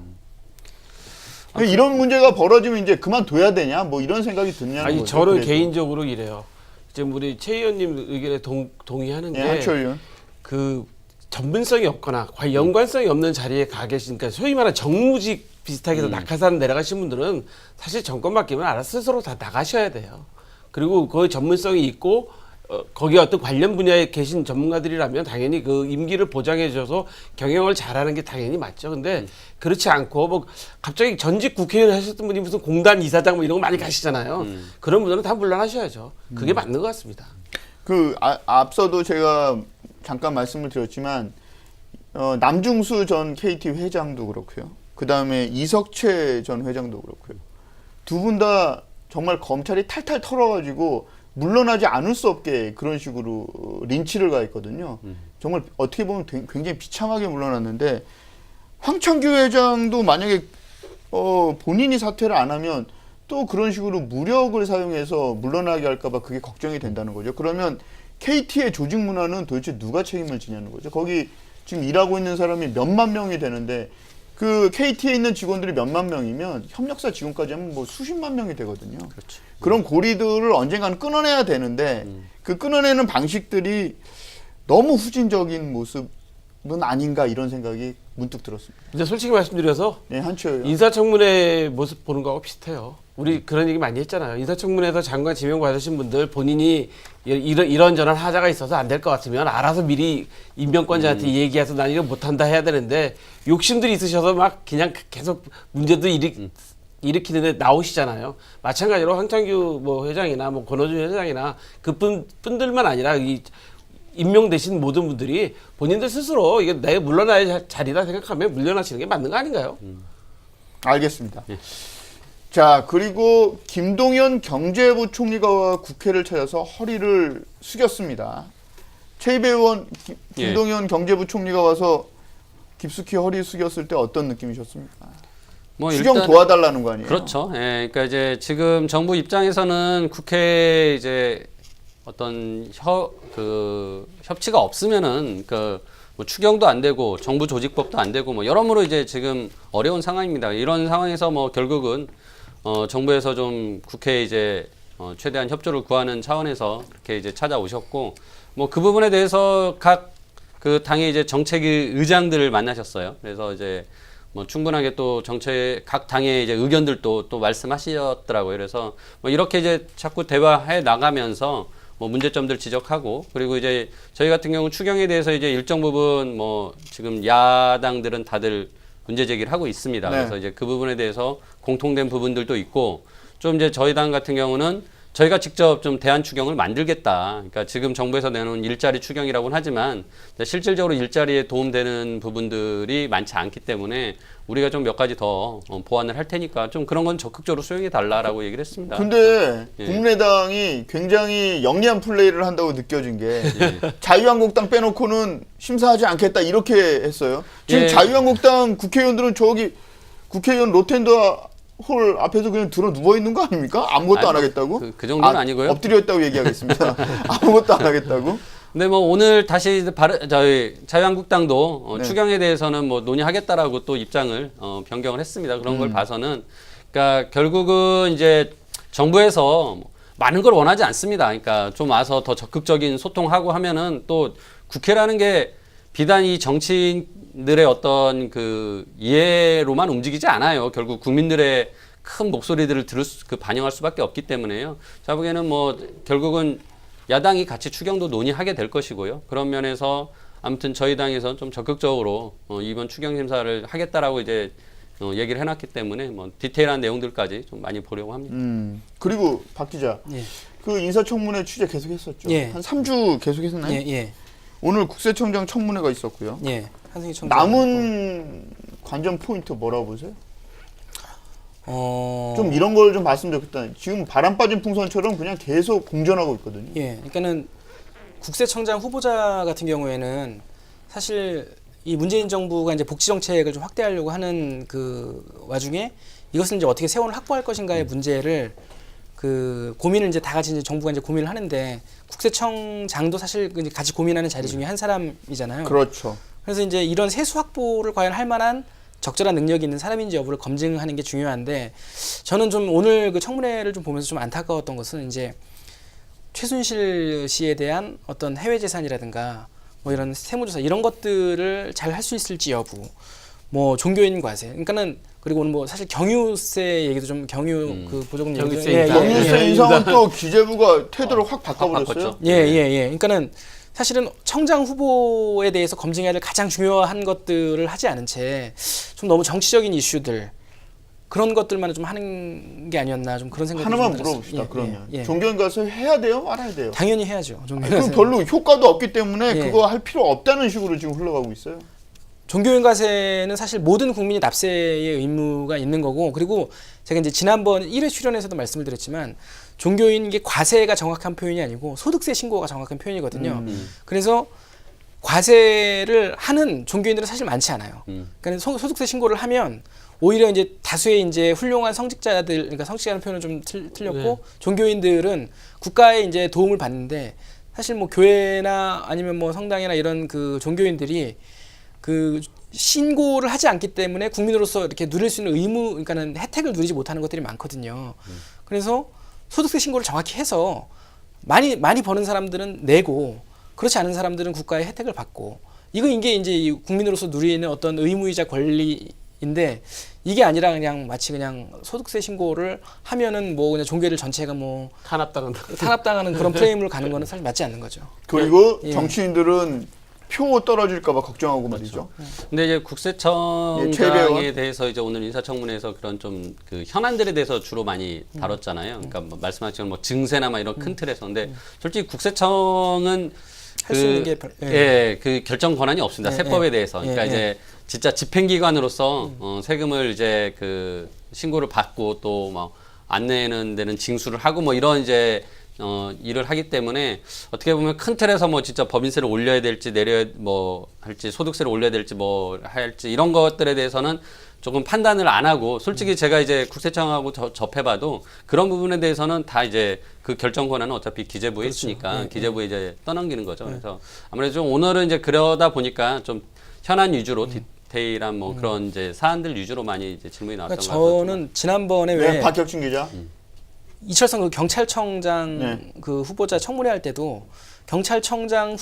이런 문제가 벌어지면 이제 그만둬야 되냐 뭐 이런 생각이 드냐는 아니 거죠. 저는 그래도. 개인적으로 이래요. 지금 우리 최 의원님 의견에 동의하는 예, 게 한초 의원. 그 전문성이 없거나 연관성이 없는 자리에 가 계시니까 소위 말하는 정무직 비슷하게 해서 낙하산 내려가신 분들은 사실 정권 맡기면 알아서 스스로 다 나가셔야 돼요. 그리고 그 전문성이 있고 거기 어떤 관련 분야에 계신 전문가들이라면 당연히 그 임기를 보장해 줘서 경영을 잘하는 게 당연히 맞죠. 근데 그렇지 않고 뭐 갑자기 전직 국회의원 하셨던 분이 무슨 공단 이사장 뭐 이런 거 많이 가시잖아요. 그런 분들은 다 물러나셔야죠. 그게 맞는 것 같습니다. 앞서도 제가 잠깐 말씀을 드렸지만 남중수 전 KT 회장도 그렇고요. 그 다음에 이석채 전 회장도 그렇고요. 두 분 다 정말 검찰이 탈탈 털어가지고 물러나지 않을 수 없게 그런 식으로 린치를 가했거든요. 정말 어떻게 보면 굉장히 비참하게 물러났는데 황창규 회장도 만약에 본인이 사퇴를 안 하면 또 그런 식으로 무력을 사용해서 물러나게 할까봐 그게 걱정이 된다는 거죠. 그러면 KT의 조직 문화는 도대체 누가 책임을 지냐는 거죠. 거기 지금 일하고 있는 사람이 몇만 명이 되는데 그 KT에 있는 직원들이 몇만 명이면 협력사 직원까지 하면 뭐 수십만 명이 되거든요. 그렇죠. 그런 고리들을 언젠가는 끊어내야 되는데 그 끊어내는 방식들이 너무 후진적인 모습은 아닌가 이런 생각이 문득 들었습니다. 근데 솔직히 말씀드려서 네, 한초요. 인사청문회 모습 보는 거하고 비슷해요. 우리 그런 얘기 많이 했잖아요. 인사청문회에서 장관 지명 받으신 분들 본인이 이런저런 하자가 있어서 안 될 것 같으면 알아서 미리 임명권자한테 얘기해서 난 이거 못한다 해야 되는데 욕심들이 있으셔서 막 그냥 계속 문제도 일으키는데 나오시잖아요. 마찬가지로 황창규 뭐 회장이나 뭐 권호준 회장이나 그분들만 아니라 이 임명되신 모든 분들이 본인들 스스로 이게 내 물러나야 할 자리다 생각하면 물러나시는 게 맞는 거 아닌가요? 알겠습니다. 자, 그리고 김동연 경제부총리가 국회를 찾아서 허리를 숙였습니다. 최이배 의원, 김동연 경제부총리가 와서 깊숙이 허리 숙였을 때 어떤 느낌이셨습니까? 뭐 추경 일단 도와달라는 거 아니에요? 그렇죠. 예, 그러니까 이제 지금 정부 입장에서는 국회 이제 어떤 협치가 없으면은 뭐 추경도 안 되고 정부 조직법도 안 되고 뭐 여러모로 이제 지금 어려운 상황입니다. 이런 상황에서 뭐 결국은 정부에서 좀 국회에 이제 최대한 협조를 구하는 차원에서 그렇게 이제 찾아오셨고 뭐 그 부분에 대해서 각 그 당의 이제 정책위 의장들을 만나셨어요. 그래서 이제 뭐 충분하게 또 정책 각 당의 이제 의견들도 또 말씀하셨더라고요. 그래서 뭐 이렇게 이제 자꾸 대화해 나가면서 뭐 문제점들 지적하고 그리고 이제 저희 같은 경우 추경에 대해서 이제 일정 부분 뭐 지금 야당들은 다들 문제 제기를 하고 있습니다. 네. 그래서 이제 그 부분에 대해서 공통된 부분들도 있고 좀 이제 저희 당 같은 경우는 저희가 직접 좀 대안 추경을 만들겠다. 그러니까 지금 정부에서 내놓은 일자리 추경이라고는 하지만 실질적으로 일자리에 도움되는 부분들이 많지 않기 때문에 우리가 좀 몇 가지 더 보완을 할 테니까 좀 그런 건 적극적으로 수용해 달라라고 얘기를 했습니다. 근데 예. 국민의당이 굉장히 영리한 플레이를 한다고 느껴진 게 자유한국당 빼놓고는 심사하지 않겠다 이렇게 했어요. 지금 예. 자유한국당 국회의원들은 저기 국회의원 로텐더 홀 앞에서 그냥 들어 누워 있는 거 아닙니까? 아무것도 아니, 안 하겠다고? 그 정도는 아니고요. 엎드려 있다고 얘기하겠습니다. 아무것도 안 하겠다고? 근데 뭐 오늘 다시 저희 자유한국당도 네. 추경에 대해서는 뭐 논의하겠다라고 또 입장을 변경을 했습니다. 그런 걸 봐서는 그러니까 결국은 이제 정부에서 많은 걸 원하지 않습니다. 그러니까 좀 와서 더 적극적인 소통하고 하면은 또 국회라는 게 비단 이 정치인들의 어떤 그 이해로만 움직이지 않아요. 결국 국민들의 큰 목소리들을 반영할 수밖에 없기 때문에요. 제가 보기에는 뭐 결국은 야당이 같이 추경도 논의하게 될 것이고요. 그런 면에서 아무튼 저희 당에서 좀 적극적으로 이번 추경 심사를 하겠다라고 이제 얘기를 해놨기 때문에 뭐 디테일한 내용들까지 좀 많이 보려고 합니다. 그리고 박 기자, 예. 그 인사청문회 취재 계속했었죠. 예. 한 3주 계속했었나요? 예, 예, 오늘 국세청장 청문회가 있었고요. 예. 한승희 청장. 남은 관전 포인트 뭐라고 보세요? 어, 좀 이런 걸 좀 봤으면 좋겠다. 지금 바람 빠진 풍선처럼 그냥 계속 공전하고 있거든요. 예, 그러니까는 국세청장 후보자 같은 경우에는 사실 이 문재인 정부가 이제 복지 정책을 좀 확대하려고 하는 그 와중에 이것을 이제 어떻게 세원을 확보할 것인가의 문제를 그 고민을 이제 다 같이 이제 정부가 이제 고민을 하는데 국세청장도 사실 이제 같이 고민하는 자리 중에 한 사람이잖아요. 그렇죠. 그래서 이제 이런 세수 확보를 과연 할 만한 적절한 능력이 있는 사람인지 여부를 검증하는 게 중요한데 저는 좀 오늘 그 청문회를 좀 보면서 좀 안타까웠던 것은 이제 최순실 씨에 대한 어떤 해외 재산이라든가 뭐 이런 세무조사 이런 것들을 잘 할 수 있을지 여부, 뭐 종교인 과세, 그러니까는 그리고 오늘 뭐 사실 경유세 얘기도 좀 경유 그 보조금 경유세 얘기도- 인상. 경유세 인상은 또 기재부가 태도를 확 바꿔버렸어요. 바꿨죠. 예. 그러니까는 사실은 청장 후보에 대해서 검증해야 될 가장 중요한 것들을 하지 않은 채 좀 너무 정치적인 이슈들 그런 것들만 좀 하는 게 아니었나 좀 그런 생각이 하나만 좀 들었어요. 물어봅시다. 예, 그러면 예. 종교인 가서 해야 돼요? 말아야 돼요? 당연히 해야죠. 종교인 그럼 과세. 별로 효과도 없기 때문에 예. 그거 할 필요 없다는 식으로 지금 흘러가고 있어요. 종교인 과세는 사실 모든 국민이 납세의 의무가 있는 거고 그리고 제가 이제 지난번 1회 출연에서도 말씀을 드렸지만 종교인 게 과세가 정확한 표현이 아니고 소득세 신고가 정확한 표현이거든요. 그래서 과세를 하는 종교인들은 사실 많지 않아요. 그러니까 소득세 신고를 하면 오히려 이제 다수의 이제 훌륭한 성직자들, 그러니까 성직자라는 표현은 좀 틀렸고 네. 종교인들은 국가의 이제 도움을 받는데 사실 뭐 교회나 아니면 뭐 성당이나 이런 그 종교인들이 그 신고를 하지 않기 때문에 국민으로서 이렇게 누릴 수 있는 의무, 그러니까는 혜택을 누리지 못하는 것들이 많거든요. 그래서 소득세 신고를 정확히 해서 많이 버는 사람들은 내고 그렇지 않은 사람들은 국가의 혜택을 받고 이게 이제 이 국민으로서 누리는 어떤 의무이자 권리인데 이게 아니라 그냥 마치 그냥 소득세 신고를 하면은 뭐 그냥 종교를 전체가 뭐 탄압당한다. 탄압당하는 그런 프레임으로 가는 거는 사실 맞지 않는 거죠. 그리고 예. 정치인들은 표 떨어질까봐 걱정하고 말이죠. 근데 이제 예, 국세청장에 최대원. 대해서 이제 오늘 인사청문회에서 그런 좀 그 현안들에 대해서 주로 많이 다뤘잖아요. 그러니까 뭐 말씀하신 뭐 증세나 막 이런 큰 틀에서 근데 솔직히 국세청은 할 수 있는 게 그 결정 권한이 없습니다. 예, 세법에 예. 대해서. 그러니까 예, 이제 진짜 집행기관으로서 세금을 이제 그 신고를 받고 또 뭐 안 내는 데는 징수를 하고 뭐 이런 이제 일을 하기 때문에 어떻게 보면 큰 틀에서 뭐 진짜 법인세를 올려야 될지 내려야 뭐 할지 소득세를 올려야 될지 뭐 할지 이런 것들에 대해서는 조금 판단을 안 하고 솔직히 제가 이제 국세청하고 접해봐도 그런 부분에 대해서는 다 이제 그 결정 권한은 어차피 기재부에 있으니까 기재부에 이제 떠넘기는 거죠. 그래서 아무래도 좀 오늘은 이제 그러다 보니까 좀 현안 위주로 디테일한 뭐 그런 이제 사안들 위주로 많이 이제 질문이 나왔던 그러니까 것 같아요. 저는 지난번에 네, 왜 박혁진 기자. 이철성 그 경찰청장 네. 그 후보자 청문회 할 때도 경찰청장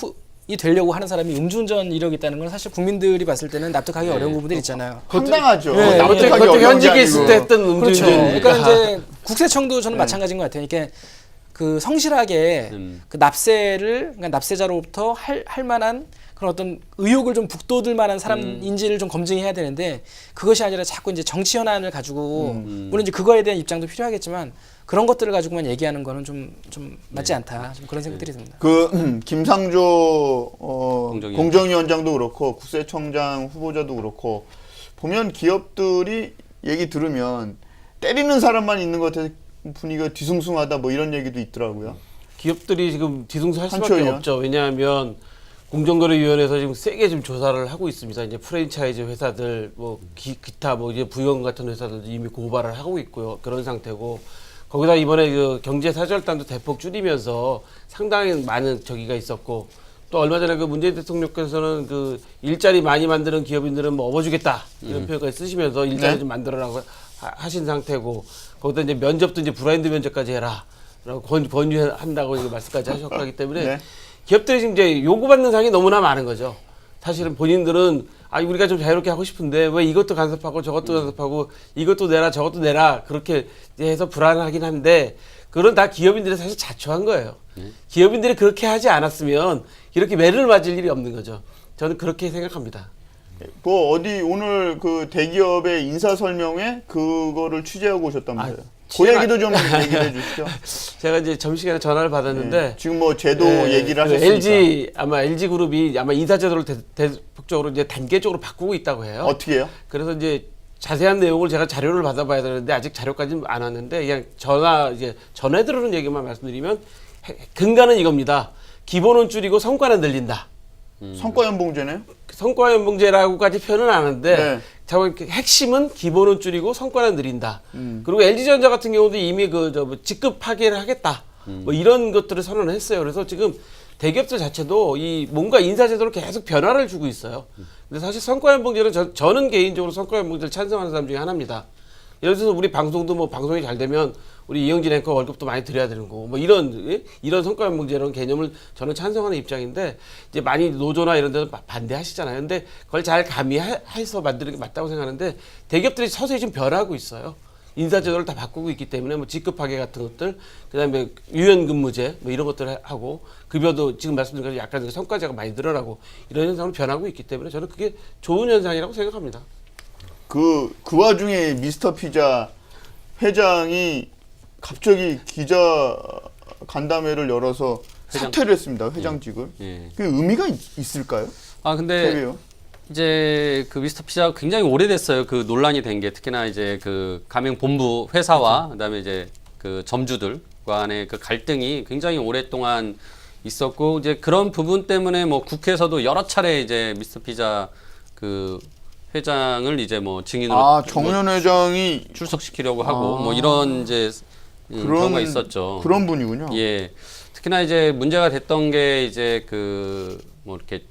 되려고 하는 사람이 음주운전 이력이 있다는 건 사실 국민들이 봤을 때는 납득하기 어려운 부분들이 있잖아요. 황당하죠. 네, 납득하기 그것도 어려운 게 현직에 있을 아니고. 때 했던 그렇죠. 음주운전. 그러니까 이제 국세청도 저는 마찬가지인 것 같아요. 이게 그 성실하게 그 납세를 그러니까 납세자로부터 할 만한 그런 어떤 의혹을 좀 북돋을 만한 사람인지를 좀 검증해야 되는데 그것이 아니라 자꾸 이제 정치 현안을 가지고 물론 이제 그거에 대한 입장도 필요하겠지만 그런 것들을 가지고만 얘기하는 거는 좀 맞지 않다. 좀 그런 생각들이 듭니다. 그 김상조 공정위원장. 공정위원장도 그렇고 국세청장 후보자도 그렇고 보면 기업들이 얘기 들으면 때리는 사람만 있는 것 같아서 분위기가 뒤숭숭하다 뭐 이런 얘기도 있더라고요. 기업들이 지금 뒤숭숭할 수밖에 한초예요. 없죠. 왜냐하면 공정거래위원회에서 지금 세게 지금 조사를 하고 있습니다. 이제 프랜차이즈 회사들 뭐 기타 뭐 이제 부영 같은 회사들도 이미 고발을 하고 있고요. 그런 상태고 거기다 이번에 그 경제사절단도 대폭 줄이면서 상당히 많은 저기가 있었고 또 얼마 전에 그 문재인 대통령께서는 그 일자리 많이 만드는 기업인들은 뭐 업어주겠다 이런 표현까지 쓰시면서 일자리 네. 좀 만들어라고 하신 상태고 거기다 이제 면접도 이제 브라인드 면접까지 해라라고 권유한다고 이제 말씀까지 하셨기 때문에 네. 기업들이 지금 이제 요구받는 사항이 너무나 많은 거죠. 사실은 본인들은 우리가 좀 자유롭게 하고 싶은데 왜 이것도 간섭하고 저것도 간섭하고 이것도 내라 저것도 내라 그렇게 이제 해서 불안하긴 한데 그건 다 기업인들이 사실 자초한 거예요. 기업인들이 그렇게 하지 않았으면 이렇게 매를 맞을 일이 없는 거죠. 저는 그렇게 생각합니다. 그 어디 오늘 그 대기업의 인사 설명회 그거를 취재하고 오셨다면서요. 그 얘기도 좀 얘기해 주시죠. 제가 이제 점심시간에 전화를 받았는데 네. 지금 뭐 제도 네, 얘기를 그 하셨으니까 LG 그룹이 아마 인사제도를 대폭적으로 이제 단계적으로 바꾸고 있다고 해요. 어떻게 해요? 그래서 이제 자세한 내용을 제가 자료를 받아봐야 되는데 아직 자료까지는 안 왔는데 그냥 전해 들으는 얘기만 말씀드리면 근간은 이겁니다. 기본은 줄이고 성과는 늘린다. 성과연봉제네요. 성과연봉제라고까지 표현은 안 하는데 네. 핵심은 기본은 줄이고 성과는 늘린다. 그리고 LG전자 같은 경우도 이미 뭐 직급 파괴를 하겠다. 뭐 이런 것들을 선언했어요. 그래서 지금 대기업들 자체도 이 뭔가 인사제도로 계속 변화를 주고 있어요. 근데 사실 성과연봉제는 저는 개인적으로 성과연봉제를 찬성하는 사람 중에 하나입니다. 예를 들어서 우리 방송도 뭐 방송이 잘 되면 우리 이영진 앵커 월급도 많이 드려야 되는 거고 뭐 이런 성과연봉제라는 개념을 저는 찬성하는 입장인데 이제 많이 노조나 이런 데서 반대하시잖아요. 근데 그걸 잘 가미해서 만드는 게 맞다고 생각하는데 대기업들이 서서히 좀 변하고 있어요. 인사제도를 다 바꾸고 있기 때문에 뭐 직급파괴 같은 것들, 그다음에 유연근무제 뭐 이런 것들을 하고 급여도 지금 말씀드린 것처럼 약간 성과제가 많이 늘어나고 이런 현상으로 변하고 있기 때문에 저는 그게 좋은 현상이라고 생각합니다. 그 와중에 미스터 피자 회장이 갑자기 기자 간담회를 열어서 사퇴를 했습니다. 회장직을. 예. 그 의미가 있을까요? 근데 세계요? 이제 그 미스터 피자가 굉장히 오래됐어요. 그 논란이 된 게 특히나 이제 그 가맹 본부 회사와 그다음에 이제 그 점주들 간의 그 갈등이 굉장히 오랫동안 있었고 이제 그런 부분 때문에 뭐 국회에서도 여러 차례 이제 미스터 피자 그 회장을 이제 뭐 증인으로 정윤 회장이 출석시키려고 하고 뭐 이런 이제 경우가 있었죠. 그런 분이군요. 예. 특히나 이제 문제가 됐던 게 이제 그 뭐 이렇게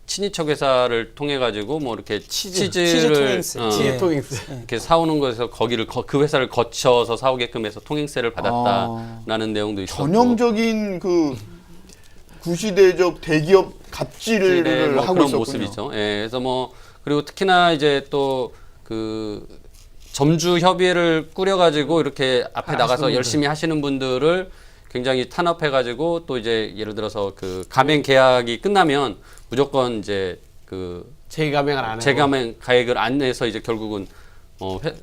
친인척 회사를 통해 가지고 뭐 이렇게 치즈 치즈를 통행세. 치즈 통행세. 이렇게 사오는 것에서 거기를 그 회사를 거쳐서 사오게끔 해서 통행세를 받았다라는 내용도 있었고 전형적인 그 구시대적 대기업 갑질을 뭐 하고 그런 있었군요. 모습이죠. 예. 그래서 뭐 그리고 특히나 이제 또 그 점주 협의회를 꾸려가지고 이렇게 앞에 나가서 열심히 하시는 분들을 굉장히 탄압해가지고 또 이제 예를 들어서 그 가맹 계약이 끝나면 무조건 이제 그 재가맹을 안 하고. 재가맹 가액을 안 내서 이제 결국은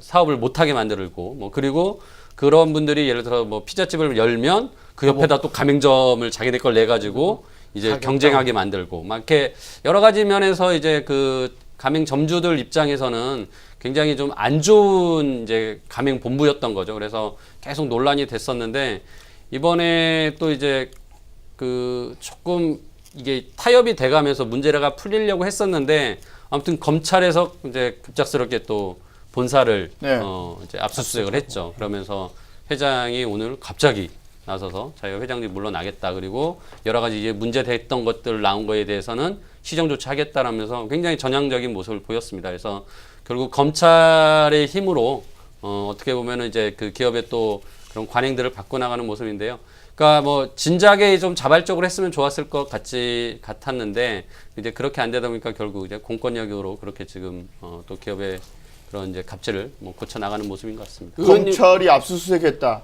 사업을 못하게 만들고 뭐 그리고 그런 분들이 예를 들어 뭐 피자집을 열면 그 옆에다 또 가맹점을 자기네 걸 내 가지고 이제 경쟁하게 만들고 막 이렇게 여러 가지 면에서 이제 그 가맹점주들 입장에서는 굉장히 좀 안 좋은 이제 가맹 본부였던 거죠. 그래서 계속 논란이 됐었는데 이번에 또 이제 그 조금 이게 타협이 돼가면서 문제가 풀리려고 했었는데 아무튼 검찰에서 이제 급작스럽게 또 본사를 네. 이제 압수수색을 했죠. 그러면서 회장이 오늘 갑자기 나서서 자기가 회장님 물러나겠다. 그리고 여러 가지 이제 문제됐던 것들 나온 거에 대해서는 시정 조치하겠다라면서 굉장히 전향적인 모습을 보였습니다. 그래서 결국 검찰의 힘으로 어떻게 보면은 이제 그 기업의 또 그런 관행들을 바꿔나가는 모습인데요. 그러니까 뭐 진작에 좀 자발적으로 했으면 좋았을 것 같았는데 이제 그렇게 안 되다 보니까 결국 이제 공권력으로 그렇게 지금 또 기업의 그런 이제 갑질을 뭐 고쳐 나가는 모습인 것 같습니다. 검찰이 압수수색했다.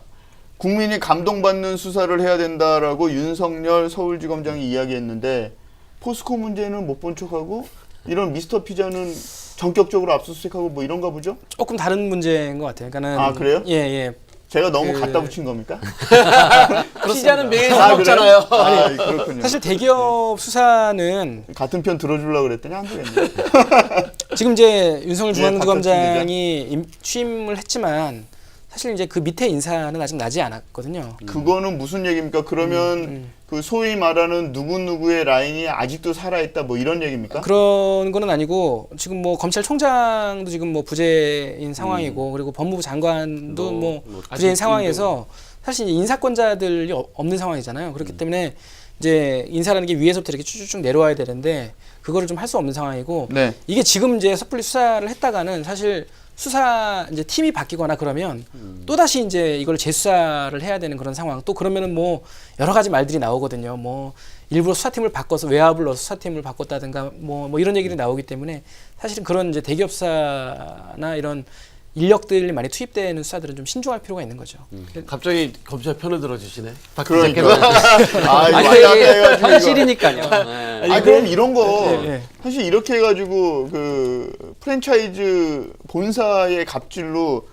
국민이 감동받는 수사를 해야 된다라고 윤석열 서울지검장이 이야기했는데 포스코 문제는 못 본 척하고 이런 미스터 피자는 전격적으로 압수수색하고 뭐 이런가 보죠? 조금 다른 문제인 것 같아요. 그러니까는 아, 그래요? 예, 예. 제가 너무 갖다 붙인 겁니까? 피자는 매일 아, 사 먹잖아요. 아, 그렇군요. 사실 대기업 수사는 같은 편 들어주려고 그랬더니 안 되겠네. 지금 이제 윤석열 예, 중앙지검장이 취임을 했지만 사실 이제 그 밑에 인사는 아직 나지 않았거든요. 그거는 무슨 얘기입니까? 그러면 그 소위 말하는 누구누구의 라인이 아직도 살아있다 뭐 이런 얘기입니까? 그런 거는 아니고 지금 뭐 검찰총장도 지금 뭐 부재인 상황이고 그리고 법무부 장관도 뭐 부재인 상황에서 사실 인사권자들이 없는 상황이잖아요. 그렇기 때문에 이제 인사라는 게 위에서부터 이렇게 쭉쭉 내려와야 되는데 그거를 좀 할 수 없는 상황이고 네. 이게 지금 이제 섣불리 수사를 했다가는 사실 수사 이제 팀이 바뀌거나 그러면 또 다시 이제 이걸 재수사를 해야 되는 그런 상황. 또 그러면은 뭐 여러 가지 말들이 나오거든요. 뭐 일부러 수사팀을 바꿔서 외압을 넣어서 수사팀을 바꿨다든가 뭐 이런 얘기들이 나오기 때문에 사실은 그런 이제 대기업사나 이런 인력들이 많이 투입되는 수사들은 좀 신중할 필요가 있는 거죠. 갑자기 검찰 편을 들어주시네. 박 그러니까. 기자께서. 아, 이거 아니 왔다 갔다 이게 해가지고 이거. 현실이니까요. 네. 아니 그럼 이런 거 네, 네. 사실 이렇게 해가지고 그 프랜차이즈 본사의 갑질로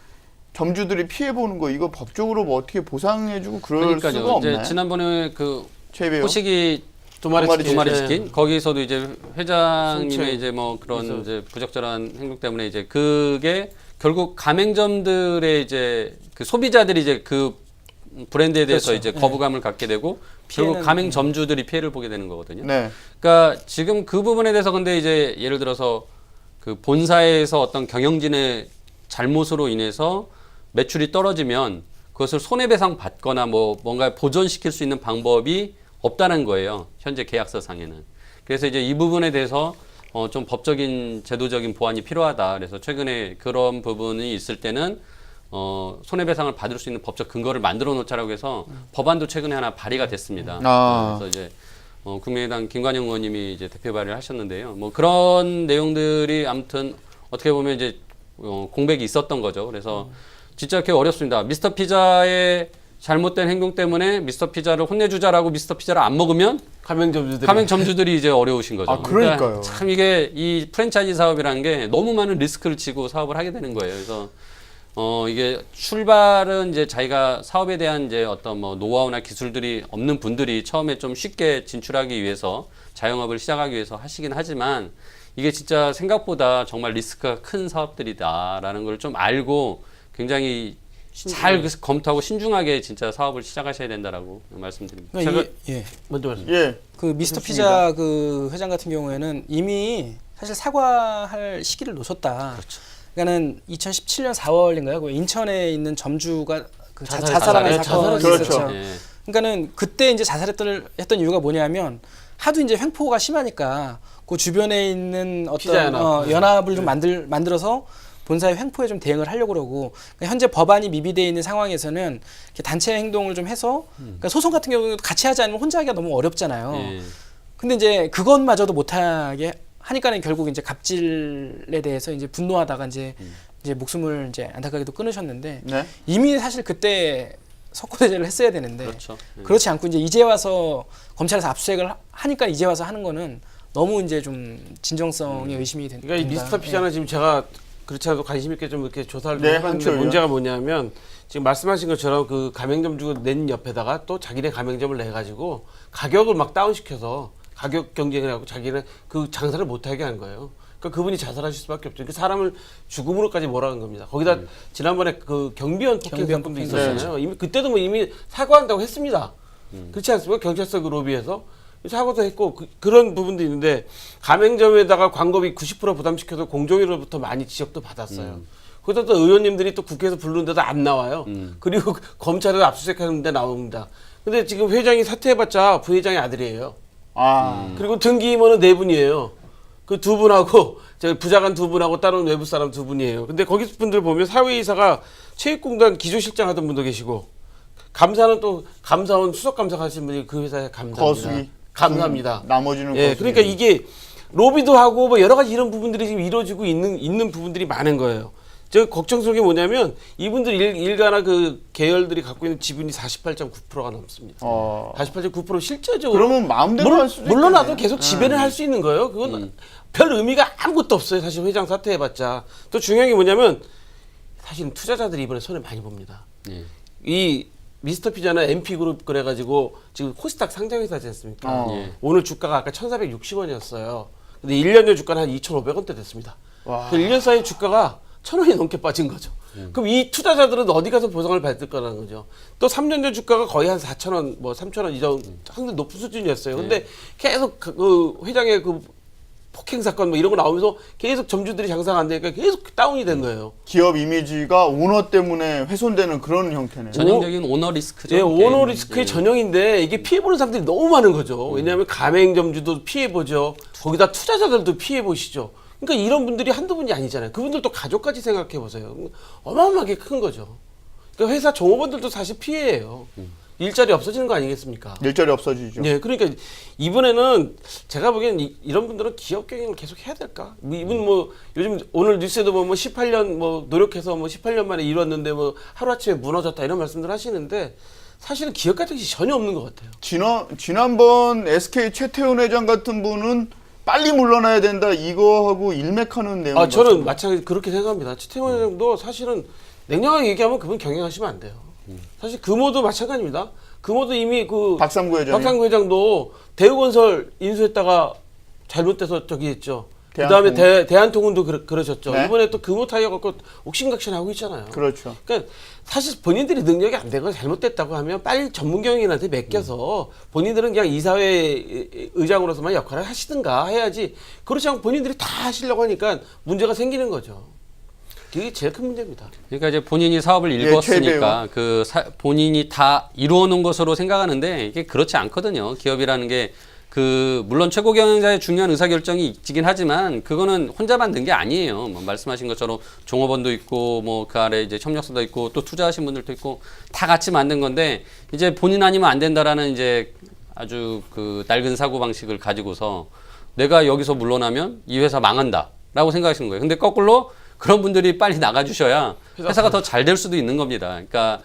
점주들이 피해 보는 거 이거 법적으로 뭐 어떻게 보상해주고 그럴 수가 그러니까요. 없나요? 이제 지난번에 그 최배우 호식이 도마리 치킨 거기서도 이제 회장님의 순천. 이제 뭐 그런 그래서. 이제 부적절한 행동 때문에 이제 그게 결국 가맹점들의 이제 그 소비자들이 이제 그 브랜드에 대해서 그렇죠. 이제 거부감을 갖게 되고 결국 피해는- 가맹점주들이 피해를 보게 되는 거거든요. 네. 그러니까 지금 그 부분에 대해서 근데 이제 예를 들어서 그 본사에서 어떤 경영진의 잘못으로 인해서 매출이 떨어지면 그것을 손해배상 받거나 뭐 뭔가 보존시킬 수 있는 방법이 없다는 거예요. 현재 계약서 상에는. 그래서 이제 이 부분에 대해서 좀 법적인 제도적인 보완이 필요하다. 그래서 최근에 그런 부분이 있을 때는 손해배상을 받을 수 있는 법적 근거를 만들어 놓자라고 해서 법안도 최근에 하나 발의가 됐습니다. 아. 그래서 이제 국민의당 김관영 의원님이 이제 대표 발의를 하셨는데요. 뭐 그런 내용들이 아무튼 어떻게 보면 이제 공백이 있었던 거죠. 그래서 진짜 이렇게 어렵습니다. 미스터 피자의 잘못된 행동 때문에 미스터 피자를 혼내주자라고 미스터 피자를 안 먹으면 가맹점주들이. 가맹점주들이 이제 어려우신 거죠. 아, 그러니까요. 참 이게 이 프랜차이즈 사업이라는 게 너무 많은 리스크를 지고 사업을 하게 되는 거예요. 그래서 이게 출발은 이제 자기가 사업에 대한 이제 어떤 뭐 노하우나 기술들이 없는 분들이 처음에 좀 쉽게 진출하기 위해서 자영업을 시작하기 위해서 하시긴 하지만 이게 진짜 생각보다 정말 리스크가 큰 사업들이다라는 걸 좀 알고 굉장히 잘 검토하고 신중하게 진짜 사업을 시작하셔야 된다라고 말씀드립니다. 그러니까 예. 먼저 말씀. 예. 그 미스터 그렇습니다. 피자 그 회장 같은 경우에는 이미 사실 사과할 시기를 놓쳤다. 그렇죠. 그러니까는 2017년 4월인가요? 그 인천에 있는 점주가 그 자살한 자살하는 사건. 사건이 그렇죠. 있었죠. 예. 그러니까는 그때 이제 했던 이유가 뭐냐면 하도 이제 횡포가 심하니까 그 주변에 있는 피자 어떤 연합. 연합을 좀 만들어서 본사의 횡포에 좀 대응을 하려고 그러고 그러니까 현재 법안이 미비되어 있는 상황에서는 이렇게 단체 행동을 좀 해서 그러니까 소송 같은 경우는 같이 하지 않으면 혼자 하기가 너무 어렵잖아요. 예. 근데 이제 그것마저도 못하게 하니까는 결국 이제 갑질에 대해서 이제 분노하다가 이제 목숨을 이제 안타깝게도 끊으셨는데 네. 이미 사실 그때 석고대죄를 했어야 되는데 그렇죠. 예. 그렇지 않고 이제 와서 검찰에서 압수수색을 하니까 이제 와서 하는 거는 너무 이제 좀 진정성이 의심이 된다. 그러니까 이 미스터 피자는 지금 제가 그렇지 않아도 관심 있게 좀 이렇게 조사를 네, 좀 해봤는데 한초요. 문제가 뭐냐면 지금 말씀하신 것처럼 그 가맹점주가 낸 옆에다가 또 자기네 가맹점을 내가지고 가격을 막 다운시켜서 가격 경쟁을 하고 자기는 그 장사를 못하게 한 거예요. 그러니까 그분이 자살하실 수밖에 없죠. 그 사람을 죽음으로까지 몰아간 겁니다. 거기다 지난번에 그 경비원 폭행 경비원 사건도 폭행. 있었잖아요. 이미 그때도 뭐 이미 사과한다고 했습니다. 그렇지 않습니까? 경찰서 그 로비에서 사과도 했고 그런 부분도 있는데 가맹점에다가 광고비 90% 부담시켜서 공정위로부터 많이 지적도 받았어요. 거기다 또 의원님들이 또 국회에서 부르는데도 안 나와요. 그리고 검찰에서 압수수색하는데 나옵니다. 근데 지금 회장이 사퇴해봤자 부회장의 아들이에요. 아. 그리고 등기임원은 4분이에요. 그 2분하고 저 부자간 2분하고 다른 외부 사람 2분이에요. 근데 거기 분들 보면 사회이사가 체육공단 기조실장 하던 분도 계시고 감사는 또 감사원 수석 감사 하신 분이 그 회사에 감사합니다. 거수기. 감사합니다. 나머지는 예, 거수기. 그러니까 이게 로비도 하고 뭐 여러 가지 이런 부분들이 지금 이루어지고 있는 부분들이 많은 거예요. 저 걱정스러운 게 뭐냐면 이분들 일가나 그 계열들이 갖고 있는 지분이 48.9%가 넘습니다. 48.9% 실제적으로 그러면 마음대로 할 수도 물러나도 있겠네. 계속 지배를 할 수 있는 거예요. 그건 별 의미가 아무것도 없어요. 사실 회장 사퇴해봤자. 또 중요한 게 뭐냐면 사실은 투자자들이 이번에 손해 많이 봅니다. 예. 이 미스터 피자나 MP그룹 그래가지고 지금 코스닥 상장회사지 않습니까? 예. 오늘 주가가 아까 1,460원이었어요. 근데 1년 전 주가는 한 2,500원대 됐습니다. 와. 그 1년 사이 주가가 1,000원이 넘게 빠진 거죠. 그럼 이 투자자들은 어디 가서 보상을 받을 거라는 거죠. 또 3년 전 주가가 거의 한 4,000원, 뭐 3,000원 이 정도 상당히 높은 수준이었어요. 근데 계속 그 회장의 그 폭행 사건 뭐 이런 거 나오면서 계속 점주들이 장사가 안 되니까 계속 다운이 된 거예요. 기업 이미지가 오너 때문에 훼손되는 그런 형태네요. 전형적인 오너 리스크죠. 예, 이게. 오너 리스크의 예. 전형인데 이게 피해보는 사람들이 너무 많은 거죠. 왜냐하면 가맹점주도 피해보죠. 거기다 투자자들도 피해보시죠. 그러니까 이런 분들이 한두 분이 아니잖아요. 그분들도 가족까지 생각해보세요. 어마어마하게 큰 거죠. 그러니까 회사 종업원들도 사실 피해예요. 일자리 없어지는 거 아니겠습니까? 일자리 없어지죠. 네, 그러니까 이번에는 제가 보기엔 이런 분들은 기업 경영을 계속 해야 될까? 이분 뭐 요즘 오늘 뉴스에도 보면 18년 뭐 노력해서 뭐 18년 만에 이뤘는데 뭐 하루아침에 무너졌다 이런 말씀들 하시는데 사실은 기업 가정이 전혀 없는 것 같아요. 지난번 SK 최태원 회장 같은 분은 빨리 물러나야 된다 이거하고 일맥하는 내용. 저는 마찬가지 그렇게 생각합니다. 최태원 회장도 사실은 냉정하게 얘기하면 그분 경영하시면 안 돼요. 사실 금호도 마찬가지입니다. 금호도 이미 그 박상구 회장도 대우건설 인수했다가 잘못돼서 저기 했죠. 대한통운. 그다음에 대한통운도 그러셨죠. 네. 이번에 또 금호 타이어 갖고 옥신각신하고 있잖아요. 그렇죠. 그러니까 사실 본인들이 능력이 안 되고 잘못됐다고 하면 빨리 전문 경영인한테 맡겨서 본인들은 그냥 이사회 의장으로서만 역할을 하시든가 해야지. 그렇지 않고 본인들이 다 하시려고 하니까 문제가 생기는 거죠. 그게 제일 큰 문제입니다. 그러니까 이제 본인이 사업을 예, 일궜으니까 본인이 다 이루어놓은 것으로 생각하는데 이게 그렇지 않거든요. 기업이라는 게 물론 최고 경영자의 중요한 의사결정이 있긴 하지만 그거는 혼자 만든 게 아니에요. 뭐 말씀하신 것처럼 종업원도 있고 뭐 그 아래 이제 협력사도 있고 또 투자하신 분들도 있고 다 같이 만든 건데 이제 본인 아니면 안 된다라는 이제 아주 그 낡은 사고 방식을 가지고서 내가 여기서 물러나면 이 회사 망한다라고 생각하시는 거예요. 근데 거꾸로 그런 분들이 빨리 나가주셔야 회사가 더 잘 될 수도 있는 겁니다. 그러니까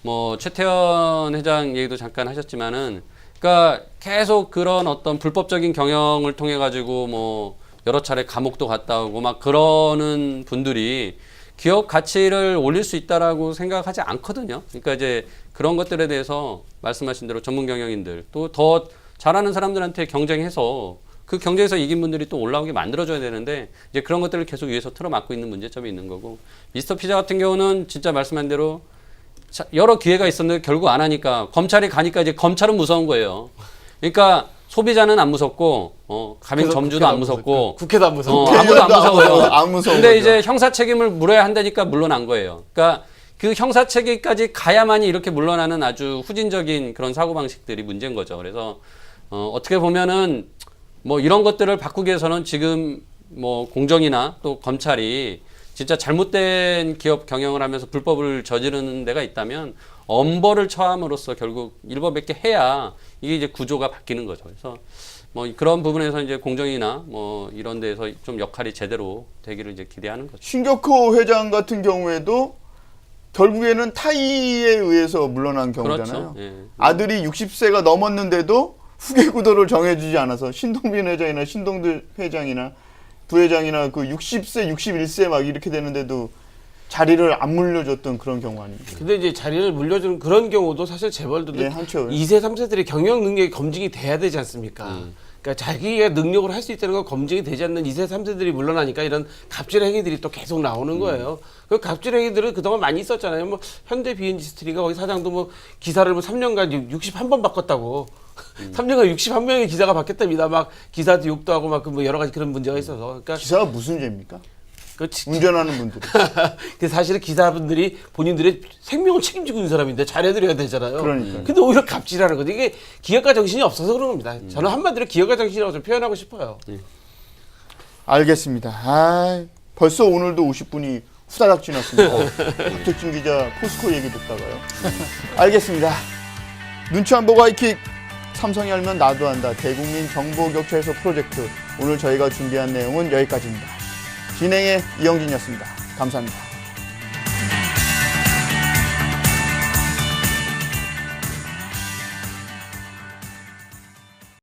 뭐 최태원 회장 얘기도 잠깐 하셨지만은, 그러니까 계속 그런 어떤 불법적인 경영을 통해 가지고 뭐 여러 차례 감옥도 갔다 오고 막 그러는 분들이 기업 가치를 올릴 수 있다라고 생각하지 않거든요. 그러니까 이제 그런 것들에 대해서 말씀하신 대로 전문 경영인들 또 더 잘하는 사람들한테 경쟁해서 그 경쟁에서 이긴 분들이 또 올라오게 만들어줘야 되는데 이제 그런 것들을 계속 위에서 틀어막고 있는 문제점이 있는 거고, 미스터 피자 같은 경우는 진짜 말씀한 대로 여러 기회가 있었는데 결국 안 하니까 검찰이 가니까 이제 검찰은 무서운 거예요. 그러니까 소비자는 안 무섭고 가맹 점주도 안 무섭고 국회도 안 무섭고 아무도 안 무서워요. 안 무서운 근데 거죠. 이제 형사 책임을 물어야 한다니까 물러난 거예요. 그러니까 그 형사 책임까지 가야만이 이렇게 물러나는 아주 후진적인 그런 사고 방식들이 문제인 거죠. 그래서 어떻게 보면은 뭐 이런 것들을 바꾸기 위해서는 지금 뭐 공정이나 또 검찰이 진짜 잘못된 기업 경영을 하면서 불법을 저지르는 데가 있다면 엄벌을 처함으로써 결국 일법백계 해야 이게 이제 구조가 바뀌는 거죠. 그래서 뭐 그런 부분에서 이제 공정이나 뭐 이런 데서 좀 역할이 제대로 되기를 이제 기대하는 거죠. 신격호 회장 같은 경우에도 결국에는 타이에 의해서 물러난 경우잖아요. 그렇죠. 예. 아들이 60세가 넘었는데도 후계 구도를 정해주지 않아서 신동빈 회장이나 신동들 회장이나 부회장이나 그 60세, 61세 막 이렇게 되는데도 자리를 안 물려줬던 그런 경우 아닙니까? 근데 이제 자리를 물려주는 그런 경우도 사실 재벌들은 예, 한쵸. 2세, 3세들이 경영 능력이 검증이 돼야 되지 않습니까? 그러니까 자기가 능력으로 할 수 있다는 건 검증이 되지 않는 2세, 3세들이 물러나니까 이런 갑질 행위들이 또 계속 나오는 거예요. 그 갑질 행위들은 그동안 많이 있었잖아요. 뭐 현대 비엔지스트리가 거기 사장도 뭐 기사를 뭐 3년간 61번 바꿨다고. 3년간 61명의 기사가 바뀌었답니다. 막 기사도 욕도 하고 막 뭐 여러 가지 그런 문제가 있어서. 그러니까 기사가 무슨 죄입니까? 그 운전하는 분들이. 그 사실은 기사분들이 본인들의 생명을 책임지고 있는 사람인데 잘해드려야 되잖아요. 그러니까요. 근데 오히려 갑질하는 거죠. 이게 기업가 정신이 없어서 그런 겁니다. 저는 한마디로 기업가 정신이라고 좀 표현하고 싶어요. 알겠습니다. 벌써 오늘도 50분이 후다닥 지났습니다. 박택진 기자 포스코 얘기 듣다가요. 알겠습니다. 눈치 안 보고 하이킥. 삼성이 알면 나도 한다. 대국민 정보격차 해소 프로젝트. 오늘 저희가 준비한 내용은 여기까지입니다. 진행의 이영진이었습니다. 감사합니다.